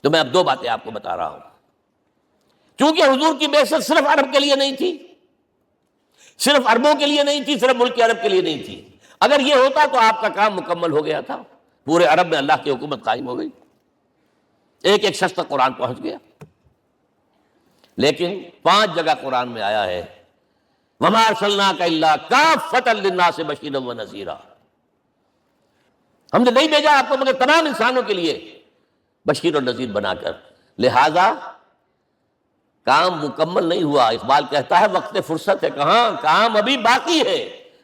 تو میں اب دو باتیں آپ کو بتا رہا ہوں. چونکہ حضور کی بعثت صرف عرب کے لیے نہیں تھی، صرف عربوں کے لیے نہیں تھی، صرف ملک عرب کے لیے نہیں تھی. اگر یہ ہوتا تو آپ کا کام مکمل ہو گیا تھا، پورے عرب میں اللہ کی حکومت قائم ہو گئی، ایک ایک شخص تک قرآن پہنچ گیا. لیکن 5 جگہ قرآن میں آیا ہے وَمَا أَرْسَلْنَاكَ إِلَّا كَافَّةً لِلنَّاسِ بَشِيرًا وَنَذِيرًا، ہم نے نہیں بھیجا آپ کو مگر تمام انسانوں کے لیے بشیر اور نذیر بنا کر. لہذا کام مکمل نہیں ہوا. اقبال کہتا ہے وقت فرصت ہے کہاں، کام ابھی باقی ہے،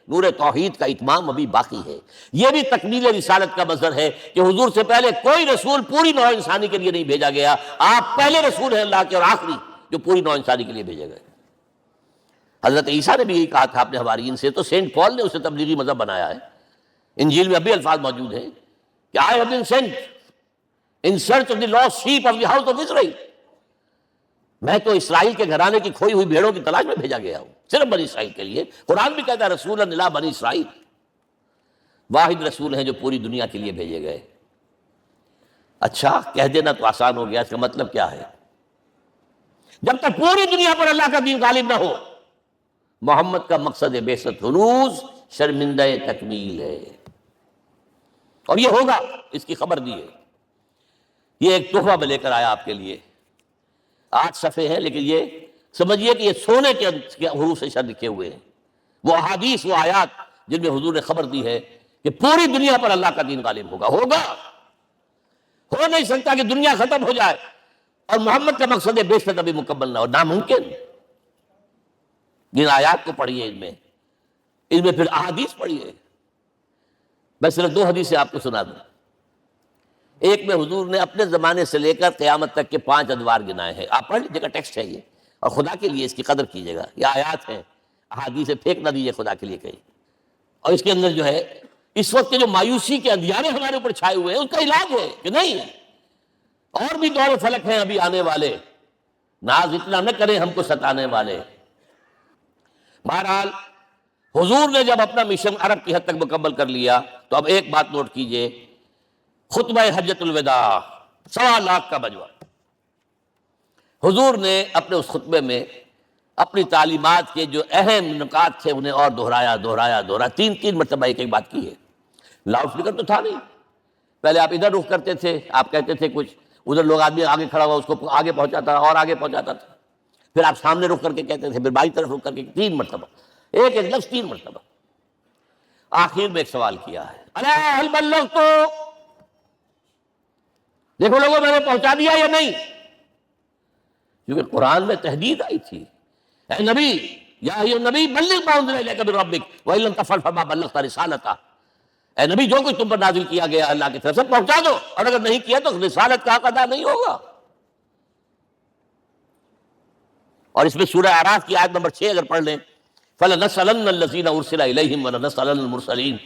نور توحید کا اتمام ابھی باقی ہے. یہ بھی تکمیل رسالت کا مظہر ہے کہ حضور سے پہلے کوئی رسول پوری نوع انسانی کے لیے نہیں بھیجا گیا. آپ پہلے رسول ہیں اللہ کے اور آخری جو پوری نوع انسانی کے لیے بھیجے گئے. حضرت عیسیٰ نے بھی یہی کہا تھا اپنے حواریین سے، تو سینٹ پال نے اسے تبلیغی مذہب بنایا ہے. انجیل میں ابھی الفاظ موجود ہیں کہ I have been sent in search of the lost sheep of the house of Israel. میں تو اسرائیل کے گھرانے کی کھوئی ہوئی بھیڑوں کی تلاش میں بھیجا گیا ہوں، صرف بنی اسرائیل کے لیے. قرآن بھی کہتا ہے رسول الی بنی اسرائیل، واحد رسول ہیں جو پوری دنیا کے لیے بھیجے گئے. اچھا کہہ دینا تو آسان ہو گیا، اس کا مطلب کیا ہے؟ جب تک پوری دنیا پر اللہ کا دین غالب نہ ہو، محمد کا مقصد بعثت ہنوز شرمندہ تکمیل ہے، اور یہ ہوگا، اس کی خبر دی ہے. یہ ایک تحفہ میں لے کر آیا آپ کے لیے. 8 صفحے ہیں، لیکن یہ سمجھیے کہ یہ سونے کے حروف سے لکھے ہوئے ہیں. وہ احادیث، وہ آیات جن میں حضور نے خبر دی ہے کہ پوری دنیا پر اللہ کا دین غالب ہوگا. ہو نہیں سکتا کہ دنیا ختم ہو جائے اور محمد کا مقصد بعثت ابھی مکمل نہ ہو، ناممکن. جن آیات کو پڑھیے، ان میں پھر احادیث پڑھیے. میں صرف 2 حدیثیں آپ کو سنا دوں. ایک میں حضور نے اپنے زمانے سے لے کر قیامت تک کے 5 ادوار گنائے ہیں. آپ پڑھ لیجیے گا، ٹیکسٹ ہے یہ، اور خدا کے لیے اس کی قدر کیجیے گا. یہ آیات ہیں، احادیث پھینک نہ دیجیے خدا کے لیے کہیں. اور اس کے اندر جو ہے اس وقت کے جو مایوسی کے اندھیارے ہمارے اوپر چھائے ہوئے ہیں، اس کا علاج ہے کہ نہیں، اور بھی دور فلک ہیں ابھی آنے والے، ناز اتنا نہ کریں ہم کو ستانے والے. بہرحال حضور نے جب اپنا مشن عرب کی حد تک مکمل کر لیا تو اب ایک بات نوٹ کیجئے، خطبہ حجۃ الوداع 1.25 لاکھ کا مجمع. حضور نے اپنے اس خطبے میں اپنی تعلیمات کے جو اہم نکات تھے انہیں اور دہرایا 3 مرتبہ ایک بات کی ہے. لاؤڈ اسپیکر تو تھا نہیں، پہلے آپ ادھر رخ کرتے تھے، آپ کہتے تھے کچھ، ادھر لوگ آدمی آگے کھڑا ہوا اس کو آگے پہنچاتا اور آگے پہنچاتا تھا، پھر آپ سامنے رخ کر کے کہتے تھے، پھر بائیں طرف رخ کر کے 3 مرتبہ، ایک لفظ 3 مرتبہ. آخر میں ایک سوال کیا ہے، الا هل بلغت، دیکھو لوگوں میں نے پہنچا دیا یا نہیں؟ کیونکہ قرآن میں تحدید آئی تھی، اے نبی، یا ایھا النبی بلغ ما انزل الیک من ربک وان لم تفعل فما بلغت رسالتہ. اے نبی جو کچھ تم پر نازل کیا گیا اللہ کی طرف سے پہنچا دو، اور اگر نہیں کیا تو رسالت کا حق ادا نہیں ہوگا. اور اس میں سورہ اعراف کی آیت نمبر 6 اگر پڑھ لیں، فَلَنَسْأَلَنَّ الَّذِينَ أُرْسِلَ إِلَيْهِمْ وَلَنَسْأَلَنَّ الْمُرْسَلِينَ.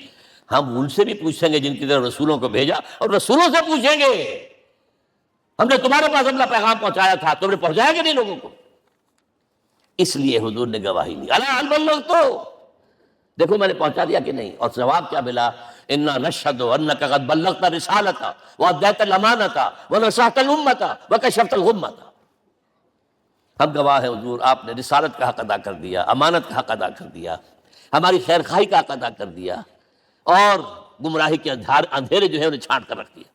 ہم ان سے بھی پوچھیں گے جن کی طرف رسولوں کو بھیجا، اور رسولوں سے پوچھیں گے ہم نے تمہارے پاس اپنا پیغام پہنچایا تھا، تم نے پہنچایا کہ نہیں لوگوں کو؟ اس لیے حضور نے گواہی دی، الا هل بلغت، دیکھو میں نے پہنچا دیا کہ نہیں. اور جواب کیا ملا؟ انا نشهد انك قد بلغت رسالتہ واديت الامانۃ ونصحت الامۃ وکشفت الغمۃ. ہم گواہ ہیں حضور آپ نے رسالت کا حق ادا کر دیا، امانت کا حق ادا کر دیا، ہماری خیر خواہی کا حق ادا کر دیا، اور گمراہی کے اندھیرے جو ہے انہیں چھانٹ کر رکھ دیا.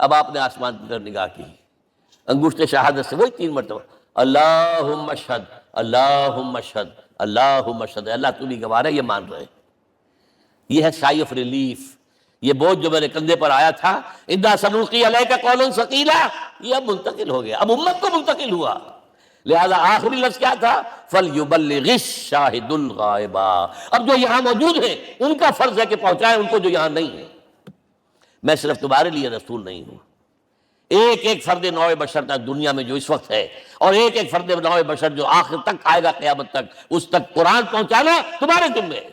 اب آپ نے آسمان کی طرف نگاہ کی، انگشت شہادت سے وہی 3 مرتبہ اللہم اشہد اللہم اشہد اللہم اشہد. اللہ تو بھی گواہ ہے، یہ مان رہے. یہ ہے سائی آف ریلیف. یہ بوجھ جو میرے کندھے پر آیا تھا، انا سنلقی علیک قولا ثقیلا، یہ اب منتقل ہو گیا، اب امت کو منتقل ہوا. لہذا آخری لفظ کیا تھا؟ فَلْيُبَلِّغِ الشَّاهِدُ الْغَائِبَ. اب جو یہاں موجود ہیں ان کا فرض ہے کہ پہنچائیں ان کو جو یہاں نہیں ہے. میں صرف تمہارے لیے رسول نہیں ہوں، ایک ایک فرد نوع بشر تک دنیا میں جو اس وقت ہے، اور ایک ایک فرد نوع بشر جو آخر تک آئے گا قیامت تک، اس تک قرآن پہنچانا تمہارے ذمہ ہے.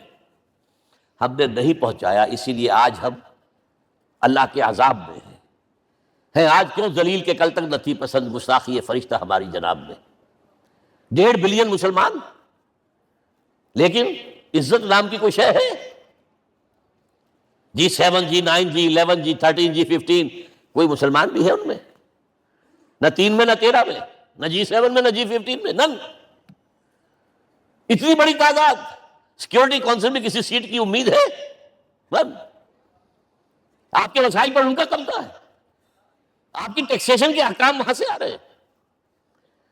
ہم نے نہیں پہنچایا، اسی لیے آج ہم اللہ کے عذاب میں ہیں. آج کیوں ذلیل کے کل تک نہ تھی پسند گستاخی فرشتہ ہماری جناب میں. 1.5 بلین مسلمان، لیکن عزت نام کی کوئی شے ہے؟ G7 G9 G11 G13 G15 کوئی مسلمان بھی ہے ان میں؟ نہ 3 میں نہ 13 میں. نہ G7 میں نہ G15 میں، نن۔ اتنی بڑی تعداد، سیکیورٹی کونسل میں کسی سیٹ کی امید ہے؟ بند۔ آپ کے وسائل پر ان کا قبضہ ہے، آپ کی ٹیکسیشن کے احکام وہاں سے آ رہے ہیں۔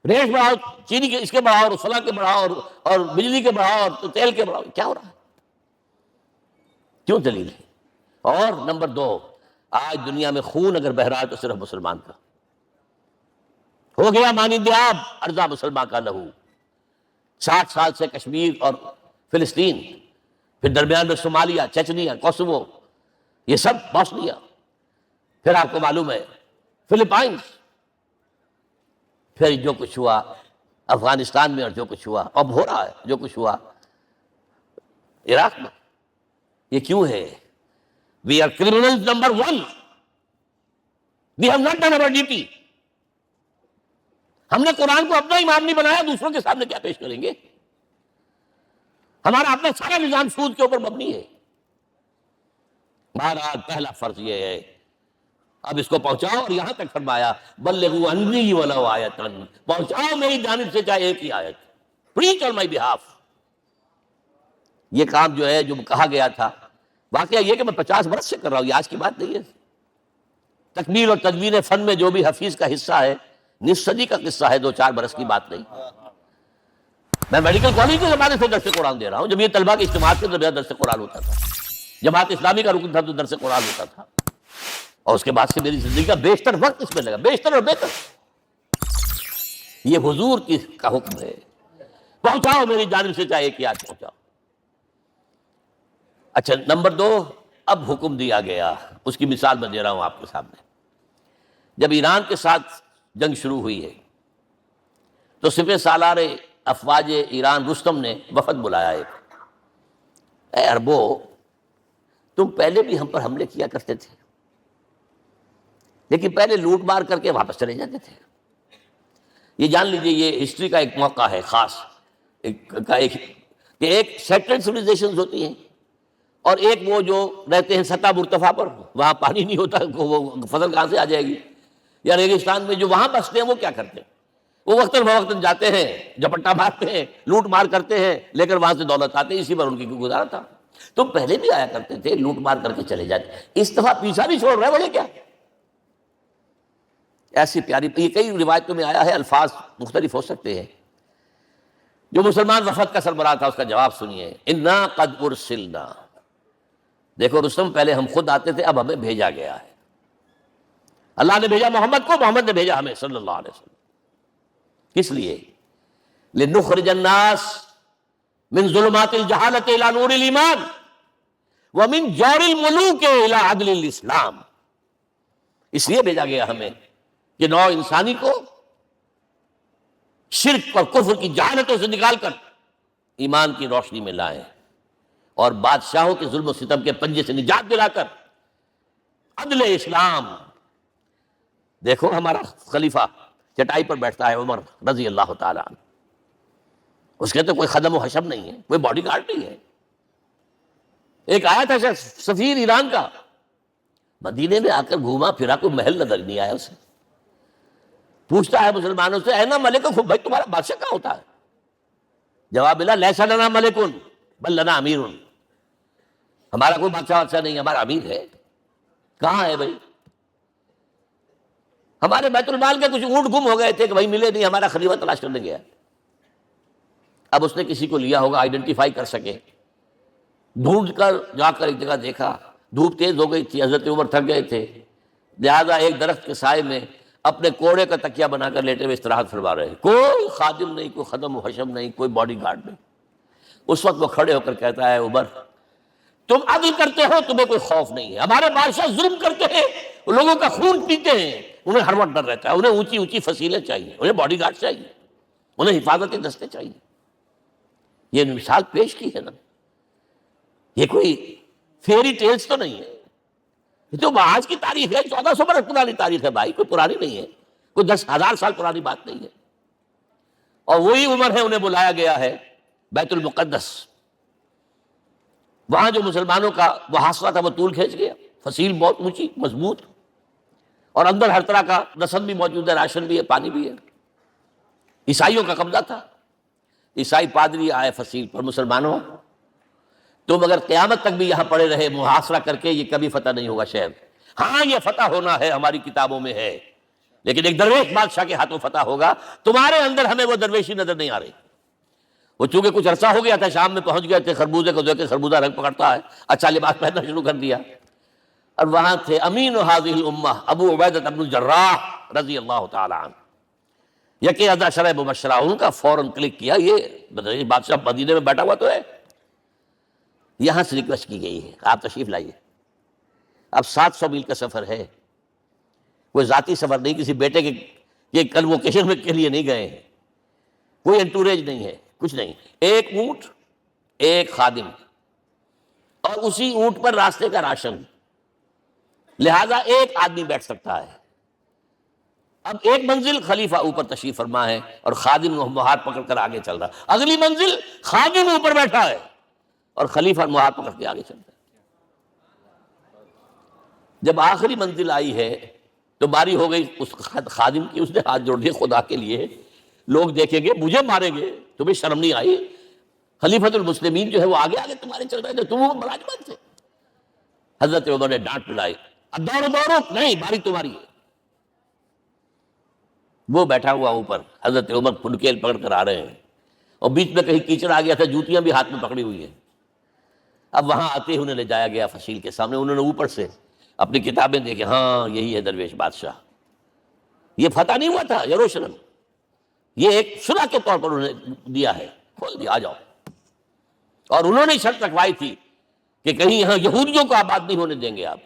ریٹ بڑھاؤ، چینی کے اس کے بڑھاؤ، اور فلاں کے بڑھاؤ، اور بجلی کے بڑھاؤ، اور تیل کے بڑھاؤ، کیا ہو رہا ہے؟ کیوں دلیل ہے؟ اور نمبر 2، آج دنیا میں خون اگر بہ رہا ہے تو صرف مسلمان کا ہو گیا، مانند آب ارضا مسلمان کا لہو۔ 60 سال سے کشمیر اور فلسطین، پھر درمیان میں صومالیہ، چچنیا، کوسوو، یہ سب بوسنیا، پھر آپ کو معلوم ہے فلپائنس، پھر جو کچھ ہوا افغانستان میں، اور جو کچھ ہوا اب ہو رہا ہے، جو کچھ ہوا عراق میں۔ یہ کیوں ہے؟ We are criminals number 1. We have not done our duty. ہم نے قرآن کو اپنا امام نہیں بنایا، دوسروں کے سامنے کیا پیش کریں گے؟ ہمارا اپنا سارا نظام سود کے اوپر مبنی ہے۔ بہرحال پہلا فرض یہ ہے، اب اس کو پہنچاؤ، اور یہاں تک فرمایا بلغوا عنی ولو آیۃ، پہنچاؤ میری جانب سے چاہے ایک ہی آیت، preach on my behalf۔ یہ کام جو ہے، جو کہا گیا تھا، واقعہ یہ کہ میں 50 برس سے کر رہا ہوں، یہ آج کی بات نہیں ہے۔ تکمیل اور تدوین فن میں جو بھی حفیظ کا حصہ ہے، نصف صدی کا قصہ ہے، 2-4 برس کی بات نہیں۔ میں میڈیکل کالج کے زمانے سے درس قرآن دے رہا ہوں، جب یہ طلبہ کے اجتماعات کے درمیان درس قرآن ہوتا تھا، جماعت اسلامی کا رکن تھا تو درس قرآن ہوتا تھا، اور اس کے بعد سے میری زندگی کا بیشتر وقت اس میں لگا، بیشتر اور بہتر۔ یہ حضور کا حکم ہے، پہنچاؤ میری جانب سے چاہے ایک ہی آیت پہنچاؤ۔ اچھا، نمبر 2، اب حکم دیا گیا، اس کی مثال میں دے رہا ہوں آپ کے سامنے۔ جب ایران کے ساتھ جنگ شروع ہوئی ہے تو سپہ سالار افواج ایران رستم نے وفد بلایا ایک، اے عربو، تم پہلے بھی ہم پر حملے کیا کرتے تھے، لیکن پہلے لوٹ مار کر کے واپس چلے جاتے تھے۔ یہ جان لیجئے، یہ ہسٹری کا ایک موقع ہے خاص، کہ ایک سیٹلڈ سویلائزیشنز ہوتی ہیں، اور ایک وہ جو رہتے ہیں سطح مرتفع پر، وہاں پانی نہیں ہوتا، وہ فصل کہاں سے آ جائے گی؟ یا ریگستان میں جو وہاں بستے ہیں، وہ کیا کرتے ہیں؟ وہ وقتاً فوقتاً جاتے ہیں، جپٹا مارتے ہیں، لوٹ مار کرتے ہیں، لے کر وہاں سے دولت آتے ہیں، اسی پر ان کی گزارا تھا۔ تم پہلے بھی آیا کرتے تھے، لوٹ مار کر کے چلے جاتے، اس دفعہ پیچھا نہیں چھوڑ رہے، بولے کیا؟ ایسی پیاری، یہ کئی روایتوں میں آیا ہے، الفاظ مختلف ہو سکتے ہیں۔ جو مسلمان وفد کا سربراہ تھا، اس کا جواب سنیے، انا قد ارسلنا، دیکھو رستم، پہلے ہم خود آتے تھے، اب ہمیں بھیجا گیا ہے، اللہ نے بھیجا محمد کو، محمد نے بھیجا ہمیں صلی اللہ علیہ وسلم۔ کس لیے؟ لنخرج الناس من ظلمات الجہالۃ الی نور الایمان ومن جور الملوک الی عدل الاسلام۔ اس لیے بھیجا گیا ہمیں کہ نوع انسانی کو شرک اور کفر کی جہالتوں سے نکال کر ایمان کی روشنی میں لائیں، اور بادشاہوں کے ظلم و ستم کے پنجے سے نجات دلا کر عدل اسلام۔ دیکھو ہمارا خلیفہ چٹائی پر بیٹھتا ہے، عمر رضی اللہ تعالیٰ عنہ، اس کے تو کوئی خدم و حشم نہیں ہے، کوئی باڈی گارڈ نہیں ہے۔ ایک آیا تھا سفیر ایران کا، مدینے میں آ کر گھوما پھرا، کوئی محل نظر نہیں آیا اسے، پوچھتا ہے مسلمانوں سے، اینا ملککم، بھائی تمہارا بادشاہ کہاں ہوتا ہے؟ جواب ملا، لیس لنا ملکن بل لنا امیر، ہمارا کوئی بادشاہ نہیں، ہمارا امیر ہے۔ کہاں ہے بھائی؟ ہمارے بیت المال کے کچھ اونٹ گم ہو گئے تھے کہ بھائی ملے نہیں، ہمارا خلیفہ تلاش کرنے گیا۔ اب اس نے کسی کو لیا ہوگا، آئیڈینٹیفائی کر سکے، ڈھونڈ کر جا کر ایک جگہ دیکھا، دھوپ تیز ہو گئی تھی، حضرت عمر تھک گئے تھے، لہٰذا ایک درخت کے سائے میں اپنے کوڑے کا تکیہ بنا کر لیٹے ہوئے استراحت فرما رہے ہیں، کوئی خادم نہیں، کوئی خدم و حشم نہیں، کوئی باڈی گارڈ نہیں۔ اس وقت وہ کھڑے ہو کر کہتا ہے، عمر تم عدل کرتے ہو، تمہیں کوئی خوف نہیں ہے، ہمارے بادشاہ ظلم کرتے ہیں، لوگوں کا خون پیتے ہیں، انہیں ہر وقت ڈر رہتا ہے، انہیں اونچی اونچی فصیلیں چاہیے، انہیں باڈی گارڈ چاہیے، انہیں حفاظتی دستے چاہیے۔ یہ مثال پیش کی ہے نا، یہ کوئی فیری ٹیلز تو نہیں ہے، یہ تو آج کی تاریخ ہے، 1400 برس پرانی تاریخ ہے بھائی، کوئی پرانی نہیں ہے، کوئی 10,000 سال پرانی بات نہیں ہے۔ اور وہی عمر ہے، انہیں بلایا گیا ہے بیت المقدس، وہاں جو مسلمانوں کا وہ حاصلہ تھا وہ طول کھینچ گیا، فصیل بہت اونچی مضبوط، اور اندر ہر طرح کا رسد بھی موجود ہے، راشن بھی ہے، پانی بھی ہے۔ عیسائیوں کا قبضہ تھا. عیسائی پادری آئے فصیل پر، مسلمانوں تم اگر قیامت تک بھی یہاں پڑے رہے محاصرہ کر کے، یہ کبھی فتح نہیں ہوگا شہر. ہاں یہ فتح ہونا ہے، ہماری کتابوں میں ہے، لیکن ایک درویش بادشاہ کے ہاتھوں فتح ہوگا. تمہارے اندر ہمیں وہ درویشی نظر نہیں آ رہی. وہ چونکہ کچھ عرصہ ہو گیا تھا، شام میں پہنچ گئے تھے، خربوزے کو دیکھ کے خربوزہ رنگ پکڑتا ہے، اچھا لباس پہننا شروع کر دیا. اور وہاں تھے امین هذه الامہ ابو عبیدہ بن الجراح رضی اللہ تعالی عنہ، یکی عشرہ مبشرہ. ان کا فوراً کلک کیا، یہ بادشاہ مدینے میں بیٹھا ہوا تو ہے. یہاں سے ریکویسٹ کی گئی ہے آپ تشریف لائیے. اب 700 میل کا سفر ہے، کوئی ذاتی سفر نہیں، کسی بیٹے کے کنووکیشن کے لیے نہیں گئے ہیں، کوئی انٹوریج نہیں ہے، کچھ نہیں. ایک اونٹ، ایک خادم، اور اسی اونٹ پر راستے کا راشن، لہذا ایک آدمی بیٹھ سکتا ہے. اب ایک منزل خلیفہ اوپر تشریف فرما ہے اور خادم ہاتھ پکڑ کر آگے چل رہا ہے. اگلی منزل خادم اوپر بیٹھا ہے اور خلیفہ ہاتھ پکڑ کے آگے چل رہا ہے. جب آخری منزل آئی ہے تو باری ہو گئی اس خادم کی، اس نے ہاتھ جوڑ دیے، خدا کے لیے لوگ دیکھیں گے، مجھے ماریں گے، تمہیں شرم نہیں آئی؟ خلیفۃ المسلمین جو ہے وہ آگے آگے تمہارے چل رہے تھے، تم وہ ملازمان تھے. حضرت عمر نے ڈانٹ پلائی، اب دوڑو دوڑو، نہیں باری تمہاری ہے. وہ بیٹھا ہوا اوپر، حضرت عمر پھنکیل پکڑ کر آ رہے ہیں، اور بیچ میں کہیں کیچڑ آ گیا تھا، جوتیاں بھی ہاتھ میں پکڑی ہوئی ہیں. اب وہاں آتے انہیں لے جایا گیا فصیل کے سامنے. انہوں نے اوپر سے اپنی کتابیں دیکھیں، ہاں یہی ہے درویش بادشاہ. یہ فتح نہیں ہوا تھا یروشلم، یہ ایک صلح کے طور پر انہوں نے دیا ہے، کھول دیا، آ جاؤ. اور انہوں نے شرط رکھوائی تھی کہ کہیں یہاں یہودیوں کو آباد نہیں ہونے دیں گے آپ.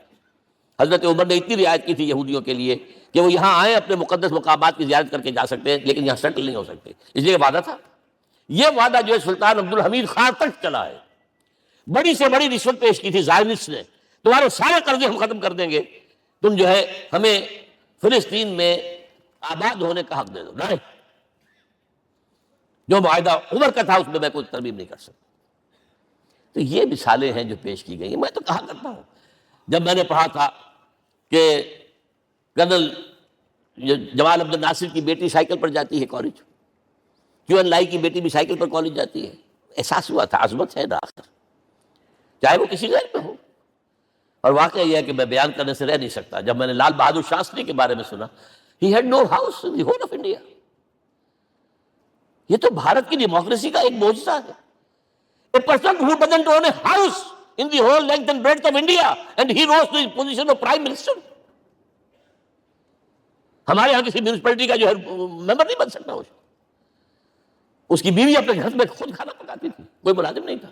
حضرت عمر نے اتنی رعایت کی تھی یہودیوں کے لیے کہ وہ یہاں آئیں، اپنے مقدس مقامات کی زیارت کر کے جا سکتے ہیں، لیکن یہاں سیٹل نہیں ہو سکتے. اس لیے وعدہ تھا. یہ وعدہ جو ہے سلطان عبدالحمید خان تک چلا ہے. بڑی سے بڑی رشوت پیش کی تھی زائنسٹ نے، تمہارے سارے قرضے ہم ختم کر دیں گے، تم جو ہے ہمیں فلسطین میں آباد ہونے کا حق دے دو. نہیں، جو معاہدہ عمر کا تھا اس میں کوئی ترمیم نہیں کر سکتا. تو یہ مثالیں ہیں جو پیش کی گئی ہیں. میں تو کہا کرتا ہوں، جب میں نے پڑھا تھا کہ کرنل جمال عبد الناصر کی بیٹی سائیکل پر جاتی ہے کالج، کیو این لائی کی بیٹی بھی سائیکل پر کالج جاتی ہے، احساس ہوا تھا عظمت ہے نا آخر، چاہے وہ کسی غیر میں ہو. اور واقعہ یہ ہے کہ میں بیان کرنے سے رہ نہیں سکتا. جب میں نے لال بہادر شاستری کے بارے میں سنا، he had no house in the whole of India. یہ تو بھارت کی ڈیموکریسی کا ایک معجزہ ہے. A person who doesn't own a house in the whole length and breadth of India, and he rose to the position of Prime Minister. ہمارے یہاں کسی میونسپلٹی کا جو ہے ممبر نہیں بن سکتا. اس کی بیوی اپنے گھر میں خود کھانا پکاتی تھی، کوئی ملازم نہیں تھا.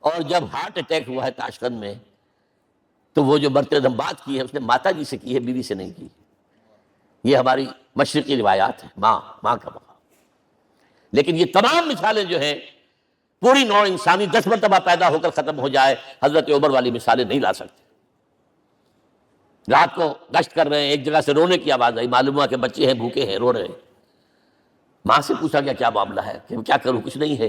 اور جب ہارٹ اٹیک ہوا ہے تاشقند میں، تو وہ جو مرتے دم بات کی ہے اس نے ماتا جی سے کی ہے، بیوی سے نہیں کی. یہ ہماری مشرقی روایات ہیں، ماں کا مقام. لیکن یہ تمام مثالیں جو ہیں، پوری نوع انسانی 10 مرتبہ پیدا ہو کر ختم ہو جائے، حضرت عمر والی مثالیں نہیں لا سکتے. رات کو گشت کر رہے ہیں، ایک جگہ سے رونے کی آواز آئی، معلوم ہوا کہ بچے ہیں، بھوکے ہیں، رو رہے ہیں. ماں سے پوچھا گیا کیا معاملہ ہے؟ کہ کیا کروں، کچھ نہیں ہے،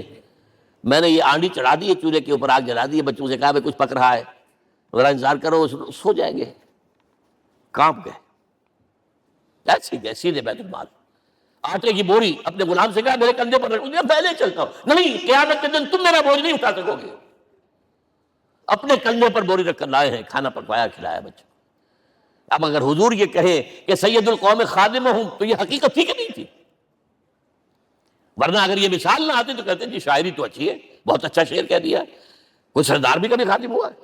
میں نے یہ آنڈی چڑھا دی ہے، چولہے کے اوپر آگ جلا دی ہے. بچوں سے کہا بھائی کچھ پک رہا ہے، ذرا انتظار کرو، سو جائیں گے. کانپ گئے، ایسی گئے سیدھے بیت المال. آٹے کی بوری اپنے غلام سے کہا میرے کندھے پر رکھ، پہلے چلتا ہوں. نہیں، قیامت کے دن تم میرا بوجھ نہیں اٹھا سکو گے. اپنے کندھے پر بوری رکھ کر لائے ہیں، کھانا پکوایا، کھلایا بچوں. اب اگر حضور یہ کہے کہ سید القوم خادم ہوں، تو یہ حقیقت تھی کہ نہیں تھی؟ ورنہ اگر یہ مثال نہ آتی تو کہتے ہیں جی شاعری تو اچھی ہے، بہت اچھا شعر کہہ دیا، کوئی سردار بھی کبھی خادم ہوا ہے.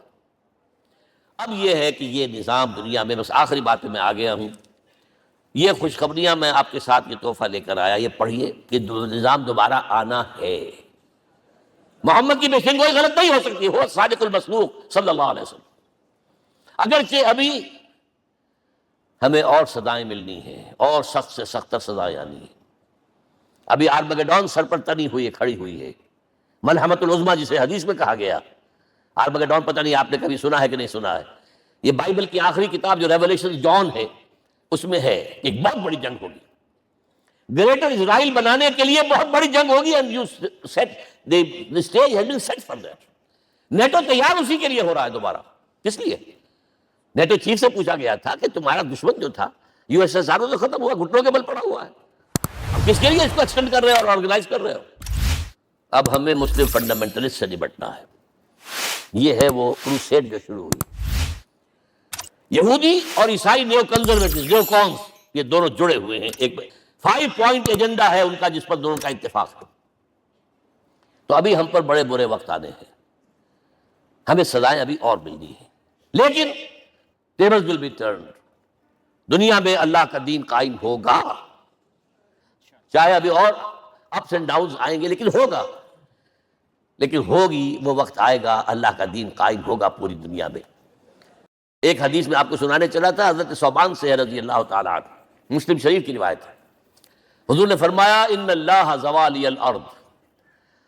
اب یہ ہے کہ یہ نظام دنیا میں، بس آخری بات میں آ گیا ہوں، یہ خوشخبریاں میں آپ کے ساتھ یہ تحفہ لے کر آیا. یہ پڑھیے کہ نظام دوبارہ آنا ہے. محمد کی مشن کوئی غلط نہیں ہو سکتی، ہو صادق المصدوق صلی اللہ علیہ وسلم. اگرچہ ابھی ہمیں اور سزائیں ملنی ہیں، اور سخت سے سختر سزائیں آنی ہیں. ابھی آرمگیڈون سر پر تنی ہوئی ہے، کھڑی ہوئی ہے، ملحمۃ العظمیٰ جسے حدیث میں کہا گیا. آرمگیڈون پتہ نہیں آپ نے کبھی سنا ہے کہ نہیں سنا ہے. یہ بائبل کی آخری کتاب جو ریولیشن جان ہے، اس میں ہے ایک بہت بڑی جنگ ہوگی، گریٹر اسرائیل بنانے کے لیے بہت بڑی جنگ ہوگی. and you said the stage has been set for that. NATO تیار اسی کے لیے ہو رہا ہے دوبارہ. کس لیے؟ نیٹو چیف سے پوچھا گیا تھا کہ تمہارا دشمن جو تھا USSR تو ختم ہوا، گھٹنوں کے بل پڑا ہوا ہے. کس کے لیے اس کو ایکسٹینڈ کر رہے ہو اور آرگنائز کر رہے ہو؟ اب ہمیں مسلم فنڈامنٹلسٹ سے نمٹنا ہے. یہ ہے وہ کروسیڈ جو شروع ہوئی. یہودی اور عیسائی نیو کنزرویٹو، نیو کونس، یہ دونوں جڑے ہوئے ہیں. ایک 5 پوائنٹ ایجنڈا ہے ان کا جس پر دونوں کا اتفاق ہے. تو ابھی ہم پر بڑے برے وقت آنے ہیں، ہمیں سزائیں ابھی اور ملنی ہیں، لیکن ٹیبلز ول بی ٹرنڈ. دنیا میں اللہ کا دین قائم ہوگا، چاہے ابھی اور اپس اینڈ ڈاؤنز آئیں گے، لیکن ہوگا. لیکن ہوگی، وہ وقت آئے گا اللہ کا دین قائم ہوگا پوری دنیا میں. ایک حدیث میں آپ کو سنانے چلا تھا، حضرت ثوبان سے رضی اللہ تعالیٰ عنہ، مسلم شریف کی روایت ہے. حضور نے فرمایا ان اللہ زوالی الارض،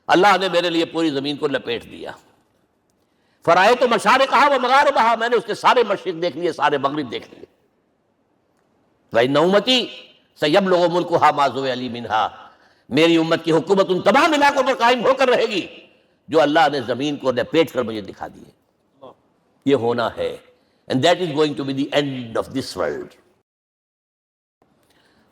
اللہ نے میرے لیے پوری زمین کو لپیٹ دیا. فرائے تو مشارقہا و مغاربہا، میں نے اس کے سارے مشرق دیکھ لیے، سارے مغرب دیکھ لیے. وَإِنَّ أُمَّتِي سَيَبْلُغُ مُلْكُهَا مَا زُوِّئَ لِي مِنْهَا، میری امت کی حکومت ان تمام علاقوں پر قائم ہو کر رہے گی جو اللہ نے زمین کو لپیٹ کر مجھے دکھا دیے. یہ ہونا ہے. And that is going to be the end of this world.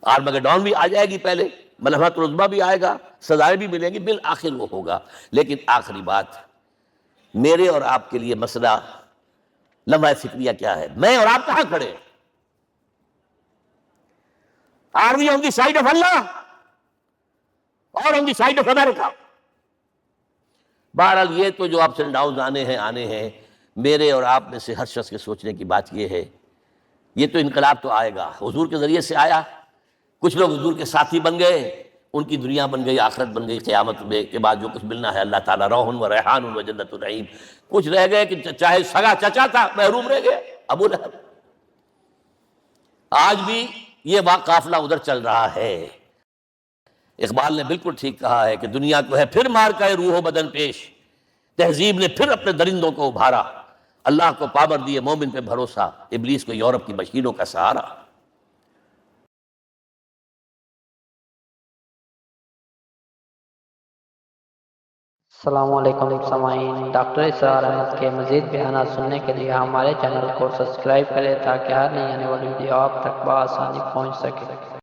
Armageddon بھی آ جائے گی پہلے، ملحمۃ العظمیٰ بھی آئے گا، سزائیں بھی ملیں گی، بالآخر وہ ہوگا. لیکن آخری بات، میرے اور آپ کے لیے مسئلہ لمحہ فکریہ کیا ہے؟ میں اور آپ کہاں کھڑے ہیں؟ Are we on the side of Allah or on the side of America? بہرحال یہ تو جو اپس اینڈ ڈاؤنز آنے ہیں، میرے اور آپ میں سے ہر شخص کے سوچنے کی بات یہ ہے، یہ تو انقلاب تو آئے گا، حضور کے ذریعے سے آیا. کچھ لوگ حضور کے ساتھی بن گئے، ان کی دنیا بن گئی، آخرت بن گئی، قیامت میں کے بعد جو کچھ ملنا ہے اللہ تعالیٰ روح و ریحان و جنت النعیم. کچھ رہ گئے کہ چاہے سگا چچا تھا محروم رہ گئے، ابو لہب. آج بھی یہ قافلہ ادھر چل رہا ہے. اقبال نے بالکل ٹھیک کہا ہے کہ دنیا کو ہے پھر مار کا روح و بدن پیش، تہذیب نے پھر اپنے درندوں کو ابھارا. اللہ کو پابند دیے مومن پہ بھروسہ، ابلیس کو یورپ کی مشینوں کا سہارا. السلام علیکم سامعین، ڈاکٹر اسرار احمد کے مزید بیانات سننے کے لیے ہمارے چینل کو سبسکرائب کریں تاکہ ہر نئی آنے والی ویڈیو آپ تک بآسانی پہنچ سکے.